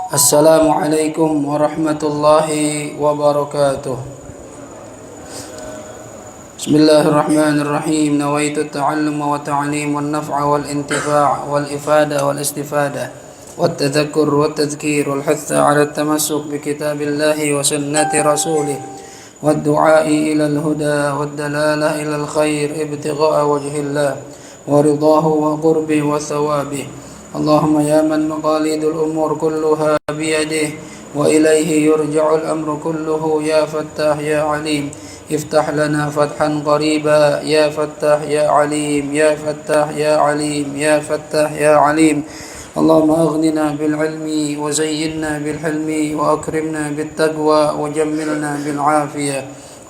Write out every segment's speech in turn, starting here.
Assalamualaikum warahmatullahi wabarakatuh. Bismillahirrahmanirrahim. Nawaitu ta'allum wa ta'lim wal naf'a wal intifa' wal ifada wal istifada wat tadhakkur wat tadhkir wal hatha 'ala at-tamassuk bi kitabillahi wa sunnati rasulih wad du'a'i ila al-huda wad dalalah ila al-khair ibtigha'a wajhillah wa ridahu wa qurbi wa thawabih. اللهم يا من مقاليد الأمور كلها بيده وإليه يرجع الأمر كله يا فتاح يا عليم افتح لنا فتحا قريبا يا فتاح يا عليم يا فتاح يا عليم يا فتاح يا عليم. اللهم أغننا بالعلم وزينا بالحلم وأكرمنا بالتقوى وجملنا بالعافية.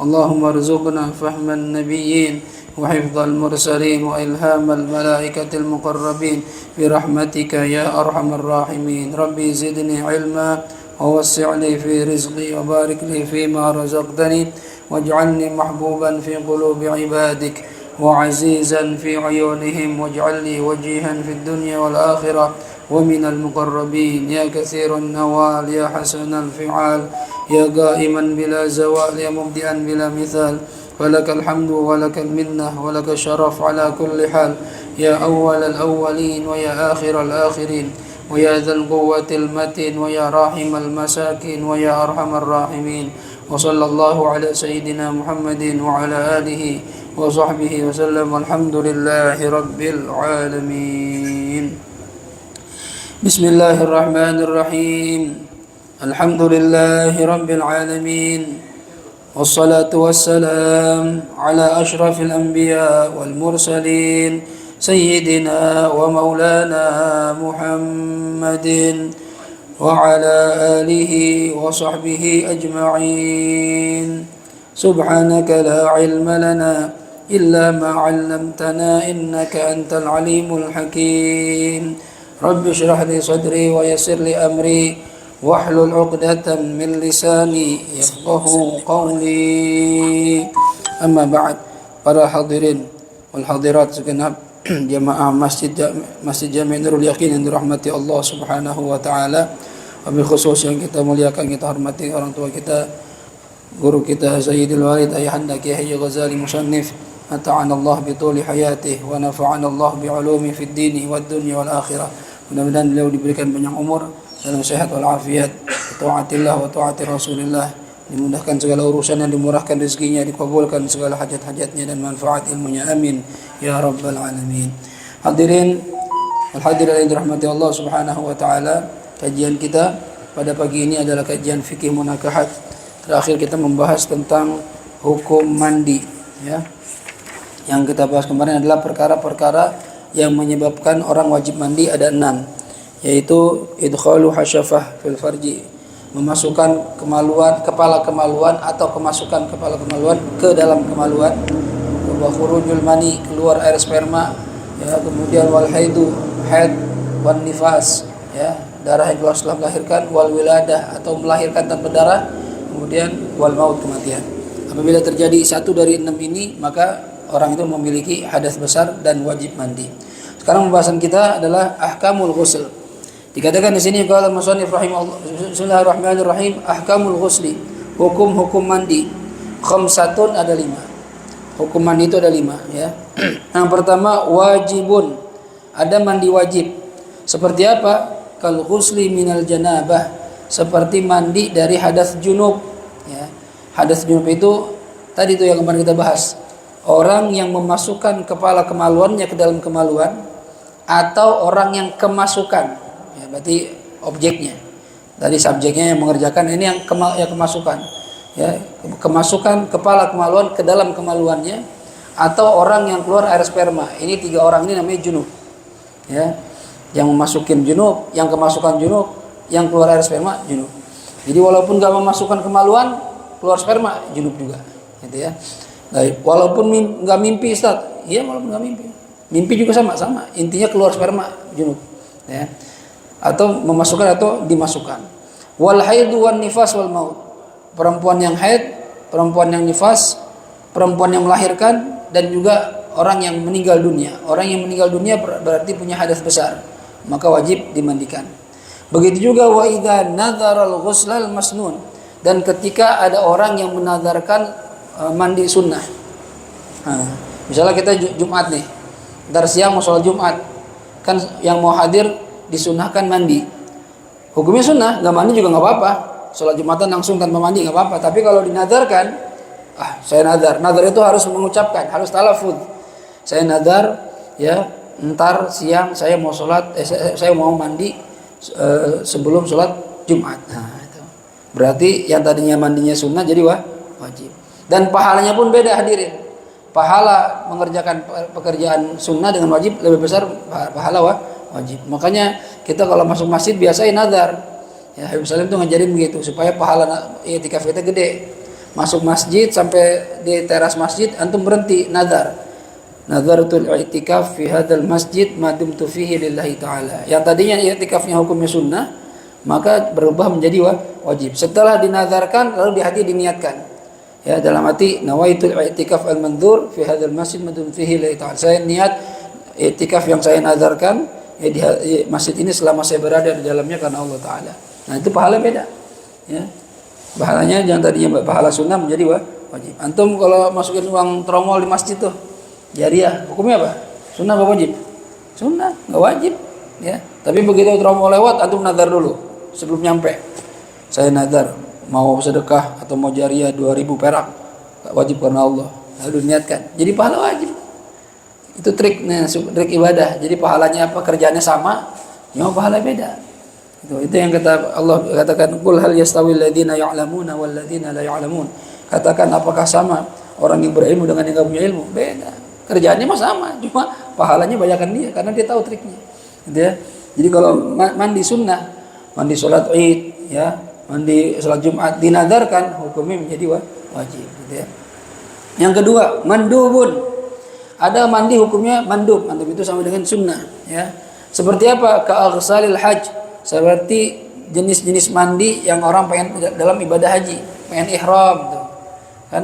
اللهم ارزقنا فهم النبيين وحفظ المرسلين وإلهام الملائكة المقربين برحمتك يا أرحم الراحمين. ربي زدني علما ووسع لي في رزقي وبارك لي فيما رزقتني واجعلني محبوبا في قلوب عبادك وعزيزا في عيونهم واجعل لي وجيها في الدنيا والآخرة ومن المقربين. يا كثير النوال يا حسن الفعال يا قائما بلا زوال يا مبدئا بلا مثال ولك الحمد ولك المنة ولك الشرف على كل حال يا أول الأولين ويا آخر الآخرين ويا ذا القوة المتين ويا راحم المساكين ويا أرحم الراحمين. وصلى الله على سيدنا محمد وعلى آله وصحبه وسلم والحمد لله رب العالمين. بسم الله الرحمن الرحيم. الحمد لله رب العالمين والصلاة والسلام على أشرف الأنبياء والمرسلين سيدنا ومولانا محمد وعلى آله وصحبه أجمعين. سبحانك لا علم لنا إلا ما علمتنا إنك أنت العليم الحكيم. رب اشرح لي صدري ويسر لي أمري wahlul 'uqdatam min lisani yafqahu qawli. Amma ba'd. Para hadirin wal hadirat segenap jamaah Masjid Jami' Nurul Yaqin yang dirahmati Allah Subhanahu wa taala. Wabil khusus yang kita muliakan, kita hormati orang tua kita, guru kita Sayyidul Walid Ayahanda Kiai Haji Ghazali Musannif, ata'ana Allah bi tuli hayatih wa nafa'ana Allah bi ulumi fid dini wad dunya wal akhirah. Mudah-mudahan beliau diberikan banyak umur dalam sehat walafiat, taatillah wa taati Rasulillah, dimudahkan segala urusannya, dimurahkan rezekinya, dikabulkan segala hajat-hajatnya dan manfaat ilmunya, amin ya rabbal alamin. Hadirin wal hadirat yang dirahmati Allah Subhanahu wa taala, kajian kita pada pagi ini adalah kajian fikih munakahat. Terakhir kita membahas tentang hukum mandi, ya. Yang kita bahas kemarin adalah perkara-perkara yang menyebabkan orang wajib mandi, ada 6, yaitu idkhalu hasyafah fil farji, memasukkan kemaluan, kepala kemaluan atau kemasukan kepala kemaluan ke dalam kemaluan, wa khurujul mani, keluar air sperma, ya, kemudian wal haidu, haid, wan nifas, ya, darah yang keluar setelah melahirkan, wal wiladah atau melahirkan tanpa darah, kemudian wal maut, kematian. Apabila terjadi satu dari 6 ini, maka orang itu memiliki hadas besar dan wajib mandi. Sekarang pembahasan kita adalah ahkamul ghusl. Dikatakan di sini qala musannif rahimahullah, bismillahirrahmanirrahim, ahkamul ghusli, hukum-hukum mandi. Khamsatun, ada 5. Hukum mandi itu ada 5, ya. Yang pertama wajibun, ada mandi wajib. Seperti apa? Kal ghusli minal janabah, seperti mandi dari hadas junub, ya. Hadas junub itu tadi itu yang kemarin kita bahas. Orang yang memasukkan kepala kemaluannya ke dalam kemaluan, atau orang yang kemasukan, ya, berarti objeknya. Tadi subjeknya yang mengerjakan, ini yang kemasukan, ya, kemasukan kepala kemaluan ke dalam kemaluannya, atau orang yang keluar air sperma. Ini 3 orang ini namanya junub, ya. Yang memasukin junub, yang kemasukan junub, yang keluar air sperma junub. Jadi walaupun gak memasukkan kemaluan, keluar sperma junub juga, gitu ya. Baik, walaupun nggak mimpi, Ustaz, iya, walaupun nggak mimpi juga sama, intinya keluar sperma junub, ya, atau memasukkan atau dimasukkan. Wal haidu wan nifas wal maut, perempuan yang haid, perempuan yang nifas, perempuan yang melahirkan, dan juga orang yang meninggal dunia. Orang yang meninggal dunia berarti punya hadas besar, maka wajib dimandikan. Begitu juga wa idza nadzaral ghuslal masnun, dan ketika ada orang yang menazarkan mandi sunnah. Nah, misalnya kita Jumat nih, ntar siang mau sholat Jumat, kan yang mau hadir disunahkan mandi. Hukumnya sunnah, nggak mandi juga nggak apa-apa. Sholat Jumatan langsung tanpa mandi nggak apa-apa. Tapi kalau dinazarkan, saya nazar itu harus mengucapkan, harus talafud. Saya nazar, ya, ntar siang saya mau sholat, saya mau mandi sebelum sholat Jumat. Nah, itu berarti yang tadinya mandinya sunnah jadi wajib. Dan pahalanya pun beda hadirin. Pahala mengerjakan pekerjaan sunnah dengan wajib lebih besar pahala wajib. Makanya kita kalau masuk masjid biasain nazar. Ya, Habib Salim tuh ngajarin begitu supaya pahala i'tikaf kita gede. Masuk masjid sampai di teras masjid antum berhenti nazar. Nazaratul i'tikaf fi hadzal masjid ma dumtu fihi lillahi taala. Yang tadinya i'tikafnya hukumnya sunnah, maka berubah menjadi wajib. Setelah dinazarkan lalu di hati diniatkan. Ya, dalam hati nawaitul i'tikaf al-mandhur fi hadzal masjid ma dumtu fihi lillahi taala. Saya niat i'tikaf yang saya nazarkan ya di masjid ini selama saya berada di dalamnya karena Allah taala. Nah, itu pahala beda. Ya. Pahalanya yang tadinya pahala sunnah menjadi wajib. Antum kalau masukin uang tromol di masjid tuh jariah, hukumnya apa? Sunnah apa wajib? Sunnah, nggak wajib. Ya. Tapi begitu tromol lewat, antum nazar dulu sebelum nyampe. Saya nazar mau sedekah atau mau jariah 2000 perak, wajib karena Allah. Lalu niatkan, jadi pahala wajib. Itu triknya, trik ibadah. Jadi pahalanya apa? Kerjanya sama, cuma pahala beda. Itu yang kata Allah katakan, qul hal yastawil ladzina ya'lamuna wal ladzina la ya'lamun. Katakan apakah sama orang yang berilmu dengan yang enggak punya ilmu? Beda. Kerjaannya mah sama, cuma pahalanya banyakkan dia karena dia tahu triknya. Gitu ya. Jadi kalau mandi sunnah, mandi salat Id, ya, mandi salat Jumat dinadarkan, hukumnya menjadi wajib, gitu ya. Yang kedua, mandubun. Ada mandi hukumnya mandub. Mandub itu sama dengan sunnah, ya. Seperti apa? Ka'aghsalil hajj. Seperti jenis-jenis mandi yang orang pengen dalam ibadah haji, pengen ihram gitu. Kan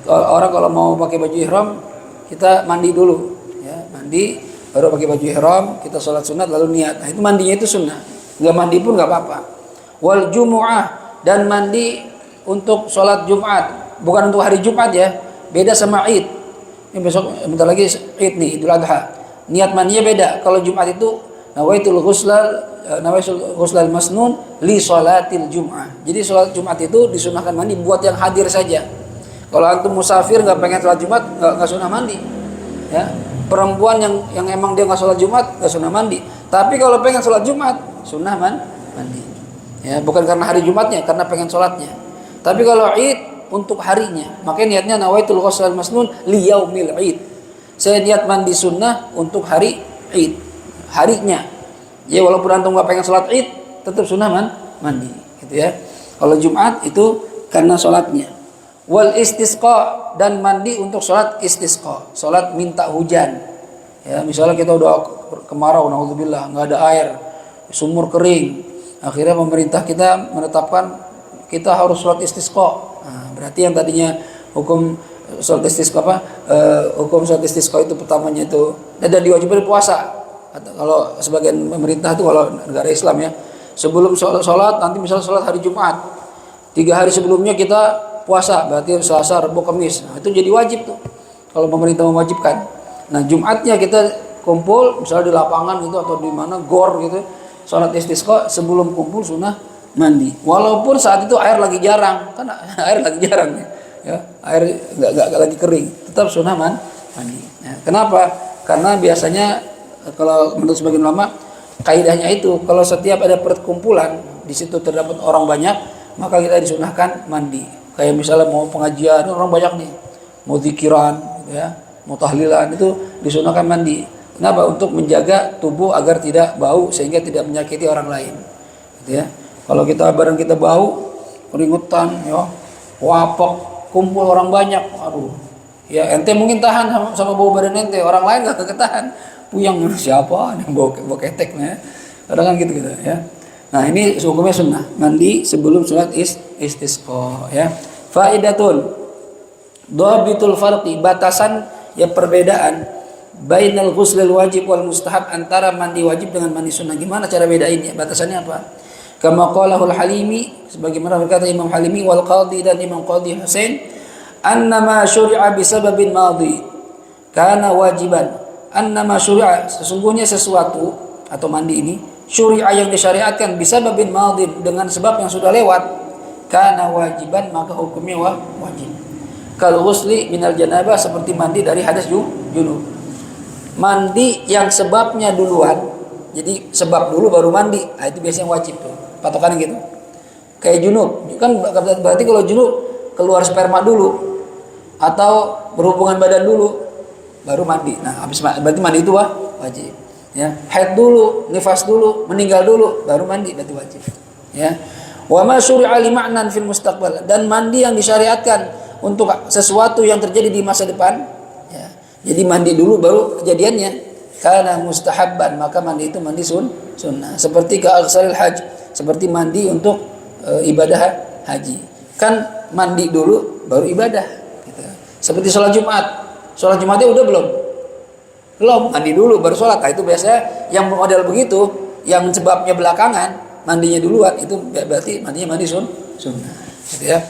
orang kalau mau pakai baju ihram kita mandi dulu, ya, mandi baru pakai baju ihram, kita sholat sunat lalu niat. Nah, itu mandinya itu sunnah. Enggak mandi pun enggak apa-apa. Wal jumu'ah, dan mandi untuk sholat Jumat, bukan untuk hari Jumat ya. Beda sama Id. Ini besok bentar lagi Id nih, Idul Adha. Niat mandinya beda. Kalau Jumat itu nawaitul ghuslal masnun li sholatil jum'ah. Jadi sholat Jumat itu disunahkan mandi buat yang hadir saja. Kalau antum musafir nggak pengen sholat Jumat, nggak sunnah mandi. Ya, perempuan yang emang dia nggak sholat Jumat nggak sunnah mandi. Tapi kalau pengen sholat Jumat, sunnah mandi. Ya, bukan karena hari Jumatnya, karena pengen sholatnya. Tapi kalau Id untuk harinya, makanya niatnya nawaitul ghuslal masnun li yaumil Id. Saya niat mandi sunnah untuk hari Id. Harinya, ya walaupun antum nggak pengen sholat Id, tetap sunnah mandi, gitu ya. Kalau Jumat itu karena sholatnya. Wal istisqa, dan mandi untuk sholat istisqa, sholat minta hujan. Ya, misalnya kita udah kemarau, naudzubillah, nggak ada air, sumur kering, akhirnya pemerintah kita menetapkan kita harus sholat istisqa. Nah, berarti yang tadinya hukum sholat istisqa hukum sholat istisqa itu pertamanya itu dan diwajibkan puasa. Kalau sebagian pemerintah itu kalau negara Islam ya, sebelum sholat nanti misalnya sholat hari Jumat, 3 hari sebelumnya kita puasa, berarti Selasa, Rabu, Kamis. Nah, itu jadi wajib tuh kalau pemerintah mewajibkan. Nah, Jumatnya kita kumpul misalnya di lapangan gitu atau di mana gor gitu, sholat istisqa, sebelum kumpul sunnah mandi. Walaupun saat itu air lagi jarang, kan air lagi jarang ya, air nggak lagi kering, tetap sunnah mandi. Nah, kenapa? Karena biasanya kalau menurut sebagian ulama kaidahnya itu kalau setiap ada perkumpulan di situ terdapat orang banyak, maka kita disunahkan mandi. Kayak misalnya mau pengajian orang banyak nih, mau zikiran ya, mau tahlilan, itu disunahkan mandi. Kenapa? Untuk menjaga tubuh agar tidak bau sehingga tidak menyakiti orang lain. Gitu ya. Kalau barang kita bau, keringetan ya, wapok, kumpul orang banyak, aduh. Ya ente mungkin tahan sama bau badan ente, orang lain enggak ketahan. Puyang siapa yang bau ketek ya. Kadang kan gitu ya. Nah, ini hukumnya sunnah, mandi sebelum sholat istisqa ya. Faidatun dhabitul farqi, batasan ya perbedaan bainal ghuslil wajib wal mustahab, antara mandi wajib dengan mandi sunnah. Gimana cara bedainnya? Batasannya apa? Kama qalahul Halimi, sebagaimana berkata Imam Halimi wal Qadhi dan Imam Qadhi Husain, annama syuri'a bisababin madhi kana wajiban. Annama syuri'a, sesungguhnya sesuatu atau mandi ini syuri'a yang disyariatkan bisababin madhi, dengan sebab yang sudah lewat, kana wajiban, maka hukumnya wajib. Kal ghusli minal janabah, seperti mandi dari hadas junub. Mandi yang sebabnya duluan, jadi sebab dulu baru mandi, nah itu biasanya wajib tuh, patokannya gitu. Kayak junub kan, berarti kalau junub keluar sperma dulu atau berhubungan badan dulu baru mandi. Nah habis berarti mandi itu wajib. Ya, haid dulu, nifas dulu, meninggal dulu baru mandi, berarti wajib. Ya. Wa ma syuri'a li ma'nan fil mustaqbal, dan mandi yang disyariatkan untuk sesuatu yang terjadi di masa depan. Ya. Jadi mandi dulu baru kejadiannya. Karena mustahabban, maka mandi itu mandi sunnah. Seperti ka'agsalil haj, seperti mandi untuk ibadah haji. Kan mandi dulu baru ibadah. Gitu. Seperti sholat Jumat. Sholat Jumatnya udah belum? Belum. Mandi dulu baru sholat. Nah, itu biasanya yang model begitu, yang sebabnya belakangan, mandinya duluan, itu berarti mandinya mandi sunnah. Gitu ya.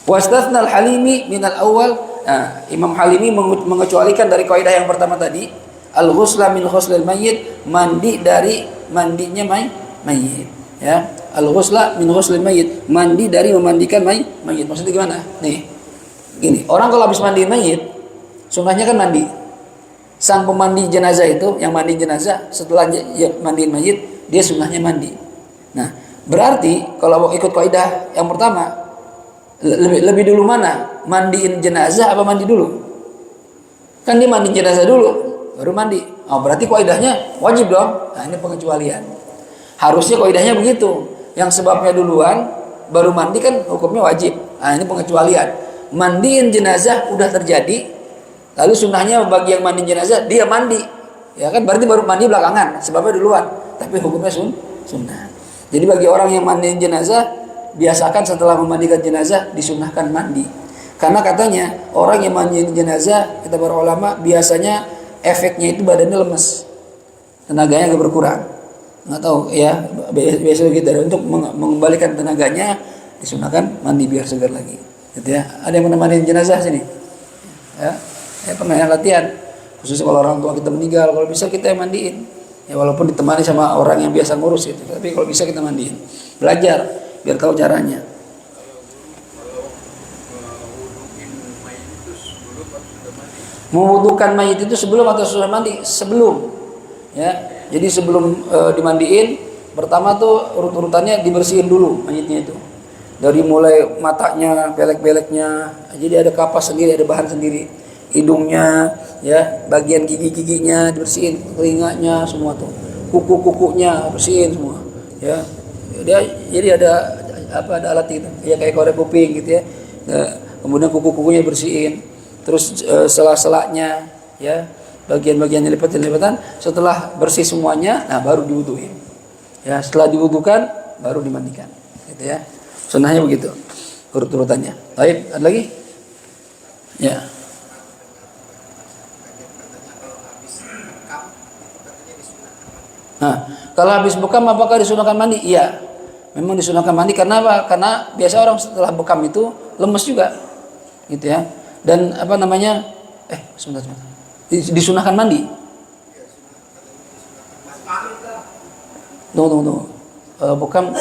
Wastathnal Halimi minal awal. Nah, Imam Halimi mengecualikan dari kaidah yang pertama tadi, al-ghusla min ghuslil mayyit, mandi dari mandinya mayyit. Ya, al-ghusla min ghuslil mayyit, mandi dari memandikan mayyit. Maksudnya gimana? Nih. Gini, orang kalau habis mandi mayyit, sunnahnya kan mandi. Sang pemandi jenazah itu, yang mandi jenazah setelah mandiin mayyit, dia sunnahnya mandi. Nah, berarti kalau ikut kaidah yang pertama, lebih dulu mana? Mandiin jenazah apa mandi dulu? Kan dia mandi jenazah dulu baru mandi. Oh, berarti kaidahnya wajib dong. Nah, ini pengecualian. Harusnya kaidahnya begitu. Yang sebabnya duluan baru mandi kan hukumnya wajib. Nah, ini pengecualian. Mandiin jenazah udah terjadi, lalu sunnahnya bagi yang mandi jenazah dia mandi. Ya kan berarti baru mandi belakangan, sebabnya duluan. Tapi hukumnya sunnah. Jadi bagi orang yang mandiin jenazah, biasakan setelah memandikan jenazah disunnahkan mandi. Karena katanya orang yang mandiin jenazah, kata para ulama, biasanya efeknya itu badannya lemes, tenaganya agak berkurang. Nggak tahu ya, biasa gitu. Untuk mengembalikan tenaganya disunahkan mandi biar segar lagi. Gitu ya. Ada yang pernah mandiin jenazah sini? Ya, saya pernah ya, latihan. Khususnya kalau orang tua kita meninggal, kalau bisa kita yang mandiin. Ya walaupun ditemani sama orang yang biasa ngurus gitu, tapi kalau bisa kita mandiin. Belajar biar tahu caranya. Mewudukan mayit itu sebelum atau sudah mandi? Sebelum. Ya. Jadi sebelum dimandiin, pertama tuh urut-urutannya dibersihin dulu mayitnya itu. Dari mulai matanya, belek-beleknya, jadi ada kapas sendiri, ada bahan sendiri. Hidungnya, ya, bagian gigi-giginya dibersihin, telinganya semua tuh. Kuku-kukunya bersihin semua. Ya. Jadi ada alat itu, ya kayak korek kuping gitu ya. Kemudian kuku-kukunya bersihin, terus sela-selanya, ya, bagian-bagian lipatan. Setelah bersih semuanya, nah baru diwuduin. Ya, setelah diwudukan baru dimandikan, gitu ya. Sunnahnya begitu, urut-urutannya. Baik, ada lagi? Ya. Nah, kalau habis bekam apakah disunahkan mandi? Iya, memang disunahkan mandi. Karena apa? Karena biasa orang setelah bekam itu lemes juga, gitu ya. Dan apa namanya? Sebentar. Disunahkan mandi. Tunggu. Bekam.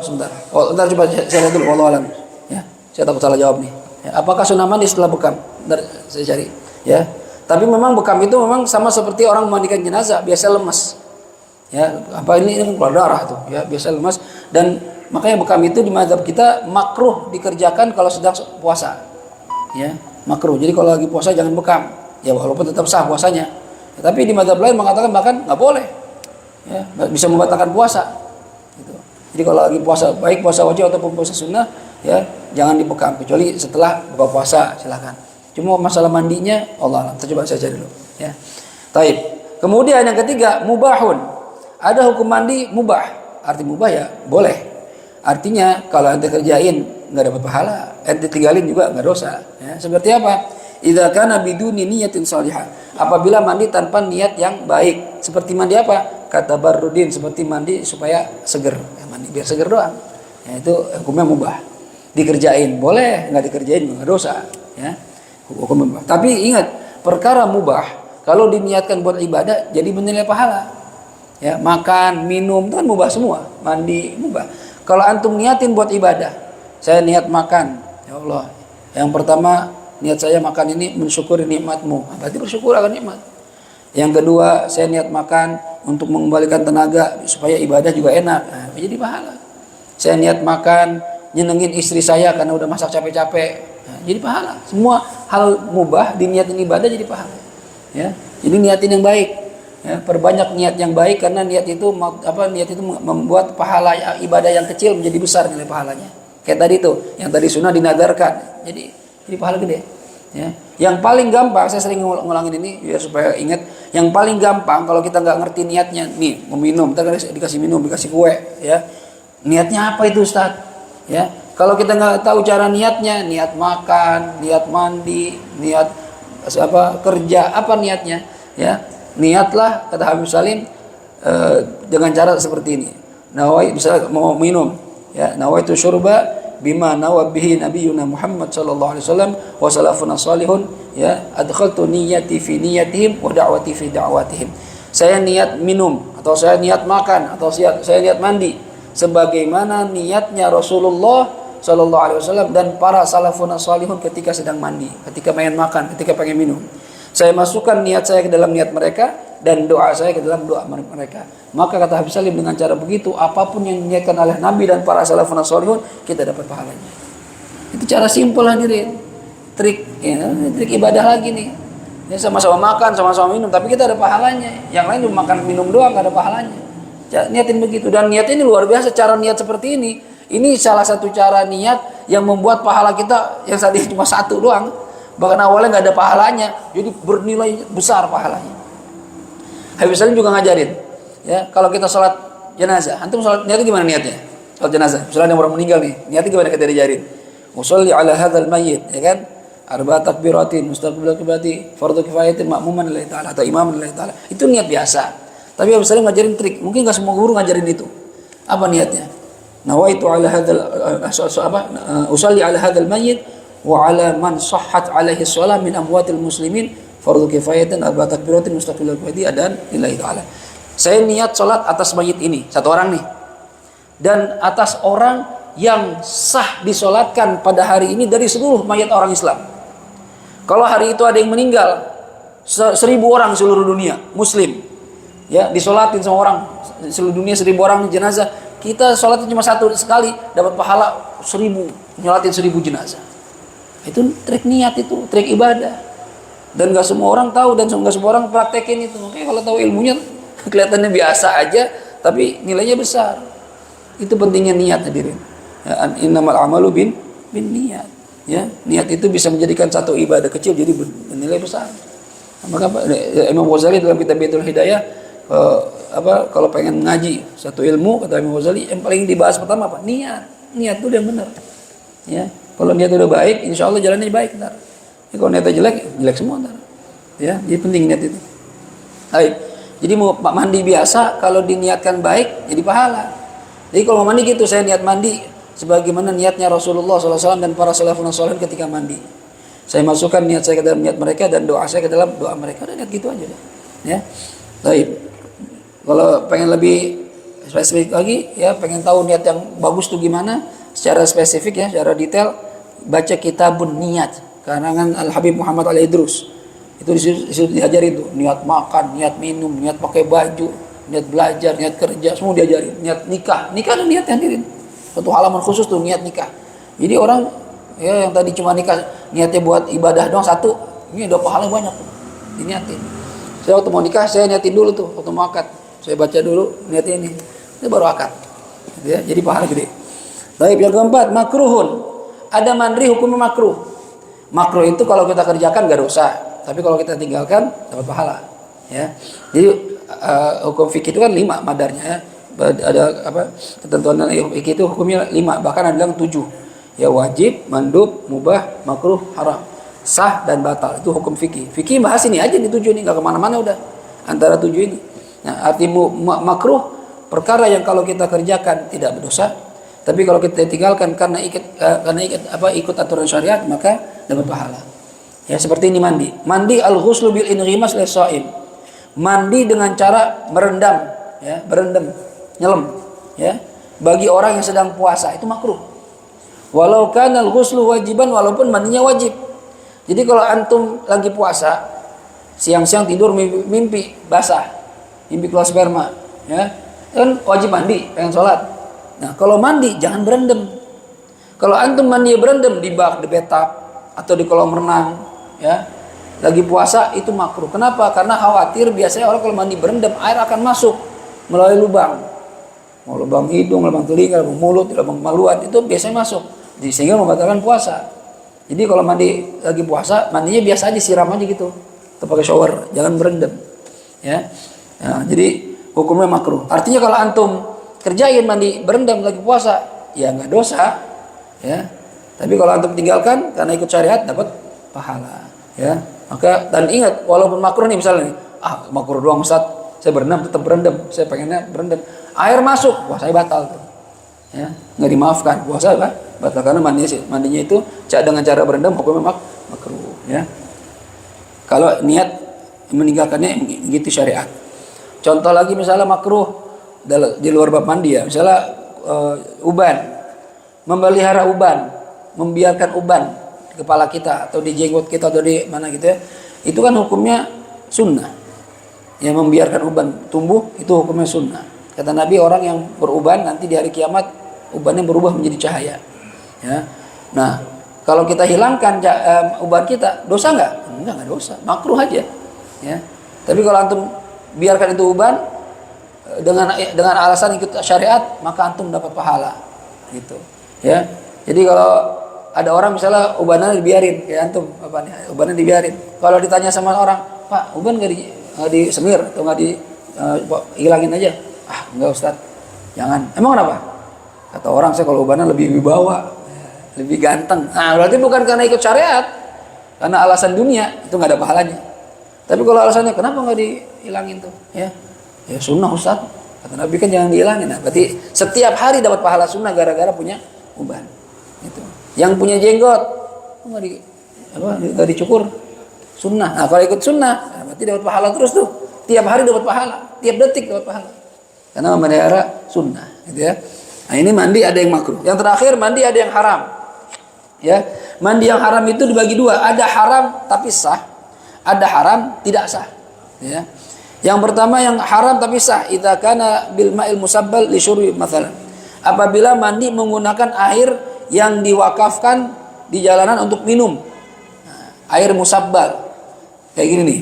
Sebentar. Ntar coba saya lihat dulu. Wallahu alam. Ya, saya takut salah jawab nih. Ya, apakah sunah mandi setelah bekam? Ntar saya cari. Ya. Tapi memang bekam itu memang sama seperti orang memandikan jenazah, biasa lemes. Ya, apa ini keluar darah tuh, ya, biasa lemas. Dan makanya bekam itu di mazhab kita makruh dikerjakan kalau sedang puasa. Ya, makruh. Jadi kalau lagi puasa jangan bekam. Ya, walaupun tetap sah puasanya. Ya, tapi di mazhab lain mengatakan bahkan nggak boleh. Ya, bisa membatalkan puasa. Gitu. Jadi kalau lagi puasa, baik puasa wajib ataupun puasa sunnah, ya, jangan dibekam kecuali setelah buka puasa, silakan. Cuma masalah mandinya Allah alam. Coba saya cari dulu, ya. Taib. Kemudian yang ketiga, mubahun. Ada hukum mandi mubah. Arti mubah ya boleh. Artinya kalau ente kerjain nggak dapat pahala, ente tinggalin juga nggak dosa. Ya, seperti apa? Idza kana biduni niyatin salihah. Apabila mandi tanpa niat yang baik. Seperti mandi apa? Kata Barudin, seperti mandi supaya seger. Ya, mandi biar seger doang. Ya, itu hukumnya mubah. Dikerjain boleh, enggak dikerjain enggak dosa, ya. Hukum mubah. Tapi ingat, perkara mubah kalau diniatkan buat ibadah jadi bernilai pahala. Ya, makan, minum itu kan mubah semua. Mandi mubah. Kalau antum niatin buat ibadah, saya niat makan, ya Allah. Yang pertama niat saya makan ini mensyukuri nikmatmu. Berarti bersyukur akan nikmat. Yang kedua, saya niat makan untuk mengembalikan tenaga supaya ibadah juga enak. Nah, jadi pahala. Saya niat makan nyenengin istri saya karena udah masak capek-capek. Nah, jadi pahala. Semua hal mubah diniatin ibadah jadi pahala. Ya. Jadi niatin yang baik. Ya, perbanyak niat yang baik karena niat itu membuat pahala ibadah yang kecil menjadi besar nilai pahalanya. Kayak tadi tuh, yang tadi sunnah dinadarkan. Jadi pahala gede. Ya. Yang paling gampang, saya sering ngulangin ini biar supaya ingat. Yang paling gampang kalau kita nggak ngerti niatnya, nih mau minum, kita dikasih minum, dikasih kue, ya. Niatnya apa itu Ustaz? Ya. Kalau kita nggak tahu cara niatnya, niat makan, niat mandi, niat kerja, apa niatnya? Ya. Niatlah kata Habib Salim dengan cara seperti ini. Nawai bisa mau minum, ya. Nawaitu syurba bima nawa bihi nabiyuna Muhammad sallallahu alaihi wasallam wa salafuna salihun, ya, adkhaltu niyyati fi niyyatihim wa da'wati fi da'watihim. Saya niat minum atau saya niat makan atau saya niat mandi sebagaimana niatnya Rasulullah sallallahu alaihi wasallam dan para salafuna salihun ketika sedang mandi, ketika pengen makan, ketika pengen minum. Saya masukkan niat saya ke dalam niat mereka dan doa saya ke dalam doa mereka. Maka kata Habib Salim, dengan cara begitu apapun yang diniatkan oleh Nabi dan para salafun salihun kita dapat pahalanya. Itu cara simpel hadirin. Trik ibadah lagi nih. Ya, sama-sama makan, sama-sama minum, tapi kita ada pahalanya. Yang lain cuma makan minum doang gak ada pahalanya. Niatin begitu, dan niat ini luar biasa. Cara niat seperti ini salah satu cara niat yang membuat pahala kita yang saat ini cuma satu doang. Bahkan awalnya nggak ada pahalanya, jadi bernilai besar pahalanya. Habib Salim juga ngajarin, ya, kalau kita sholat jenazah, antum sholat niatnya gimana niatnya? Sholat jenazah, misalnya ada orang meninggal nih, niatnya gimana kita diajarin? Usolli ala hadzal mayyit, ya kan? Arba takbiratin, mustaqbilal qiblati, fardu kifayatin, ma'muman lillahi ta'ala atau imam lillahi ta'ala. Itu niat biasa. Tapi Habib Salim ngajarin trik, mungkin nggak semua guru ngajarin itu. Apa niatnya? Nawaitu ala hadzal usolli ala hadzal mayyit wa ala man sahhat alaihi shalah min amwatil muslimin fardu kifayatin arba takbiratin mustaqbilal qiblati adan lillahi ta'ala. Saya niat salat atas mayit ini, satu orang nih. Dan atas orang yang sah disolatkan pada hari ini dari seluruh mayat orang Islam. Kalau hari itu ada yang meninggal 1000 orang seluruh dunia muslim, ya, disolatin sama orang seluruh dunia 1000 orang jenazah, kita sholatin cuma satu sekali dapat pahala 1000, nyolatin 1000 jenazah. Itu trik niat, itu trik ibadah, dan nggak semua orang tahu dan nggak semua orang praktekin itu. Makanya kalau tahu ilmunya kelihatannya biasa aja tapi nilainya besar. Itu pentingnya niat hadirin. Ya, innamal amalu bin niat. Ya, niat itu bisa menjadikan satu ibadah kecil jadi bernilai besar. Maka Imam Ghazali dalam kitab Baitul Hidayah kalau pengen ngaji satu ilmu, kata Imam Ghazali, yang paling dibahas pertama apa? Niat itu yang benar. Ya. Kalau niat udah baik, insya Allah jalannya baik ntar. Ya, kalau niatnya jelek semua ntar. Ya, jadi penting niat itu. Baik. Jadi mau mandi biasa, kalau diniatkan baik, jadi pahala. Jadi kalau mau mandi gitu, saya niat mandi sebagaimana niatnya Rasulullah SAW dan para salafun salih ketika mandi. Saya masukkan niat saya ke dalam niat mereka dan doa saya ke dalam doa mereka. Udah niat gitu aja deh. Ya. Baik. Kalau pengen lebih spesifik lagi, ya, pengen tahu niat yang bagus tuh gimana? Secara spesifik ya, secara detail, baca Kitabun Niyat karangan Al-Habib Muhammad Al-Idrus. Itu disitu diajarin tuh, niat makan, niat minum, niat pakai baju, niat belajar, niat kerja, semua diajarin. Niat nikah ada niat hadirin. Satu halaman khusus tuh niat nikah. Jadi orang ya yang tadi cuma nikah niatnya buat ibadah doang satu, ini udah pahala banyak tuh. Diniatin. Saya waktu mau nikah saya niatin dulu tuh, waktu mau akad. Saya baca dulu niatnya ini. Itu baru akad. Ya, jadi pahala gede. Baik, yang keempat, makruhun. Ada mandri hukumnya makruh. Makruh itu kalau kita kerjakan gak dosa, tapi kalau kita tinggalkan dapat pahala. Ya. Jadi hukum fikih itu kan 5 madarnya. Ya. Ada ketentuan fikih itu hukumnya 5, bahkan ada yang 7. Ya, wajib, mandub, mubah, makruh, haram. sah dan batal. Itu hukum fikih. Fikih bahas ini aja di 7 ini, nggak kemana-mana udah antara 7 ini. Nah, arti makruh perkara yang kalau kita kerjakan tidak berdosa, tapi kalau kita tinggalkan karena ikut aturan syariat maka dapat pahala. Ya, seperti ini mandi. Mandi al-ghuslu bil inghimas lis-shaim. Mandi dengan cara merendam, ya, berendam, nyelam, ya. Bagi orang yang sedang puasa itu makruh. Walau kana al-ghuslu wajiban, walaupun mandinya wajib. Jadi kalau antum lagi puasa, siang-siang tidur mimpi basah, mimpi keluar sperma, ya, kan wajib mandi, pengen sholat. Nah, kalau mandi jangan berendam. Kalau antum mandi berendam di bak, di bathtub atau di kolam renang, ya, lagi puasa itu makruh. Kenapa? Karena khawatir biasanya orang kalau mandi berendam air akan masuk melalui lubang. Mau lubang hidung, lubang telinga, lubang mulut, lubang kemaluan itu biasanya masuk. Sehingga membatalkan puasa. Jadi kalau mandi lagi puasa, mandinya biasa aja, siram aja gitu. Atau pakai shower, jangan berendam. Ya. Nah, jadi hukumnya makruh. Artinya kalau antum kerjain mandi berendam lagi puasa, ya nggak dosa, ya. Tapi kalau antum tinggalkan karena ikut syariat dapat pahala, ya. Maka dan ingat, walaupun makruh nih misalnya nih, makruh doang Ustaz, saya berendam tetap berendam, saya pengennya berendam, air masuk, wah saya batal tuh, ya, nggak dimaafkan, puasa kan batal karena mandinya itu dengan cara berendam hukumnya makruh, ya. Kalau niat meninggalkannya gitu syariat. Contoh lagi misalnya makruh di luar bab mandi, ya, misalnya uban, memelihara uban, membiarkan uban di kepala kita atau di jenggot kita atau di mana gitu, ya, itu kan hukumnya sunnah. Ya, membiarkan uban tumbuh itu hukumnya sunnah. Kata Nabi, orang yang beruban nanti di hari kiamat ubannya berubah menjadi cahaya. Ya. Nah, kalau kita hilangkan uban kita, dosa nggak? Enggak dosa, makruh aja. Ya. Tapi kalau antum biarkan itu uban dengan alasan ikut syariat, maka antum dapat pahala, gitu. Ya. Jadi kalau ada orang misalnya ubannya dibiarin, kayak antum apa nih, ubannya dibiarin. Kalau ditanya sama orang, Pak, uban nggak disemir atau nggak hilangin aja? Enggak Ustaz, jangan. Emang kenapa? Kata orang, saya kalau ubannya lebih wibawa, lebih ganteng. Nah, berarti bukan karena ikut syariat, karena alasan dunia, itu nggak ada pahalanya. Tapi kalau alasannya kenapa nggak dihilangin tuh? Ya sunnah Ustaz. Kata Nabi kan jangan dihilangin. Nah, berarti setiap hari dapat pahala sunnah gara-gara punya uban. Itu. Yang punya jenggot, nggak dicukur, sunnah. Nah, kalau ikut sunnah, berarti dapat pahala terus tuh. Tiap hari dapat pahala, tiap detik dapat pahala. Karena memelihara sunnah, gitu ya. Nah, ini mandi ada yang makruh. Yang terakhir mandi ada yang haram. Ya, mandi yang haram itu dibagi dua. Ada haram tapi sah, ada haram tidak sah. Ya. Yang pertama yang haram tapi sah, idza kana bil ma'il musabbal li syurbi mathalan. Apabila mandi menggunakan air yang diwakafkan di jalanan untuk minum. Nah, air musabbal. Kayak gini nih.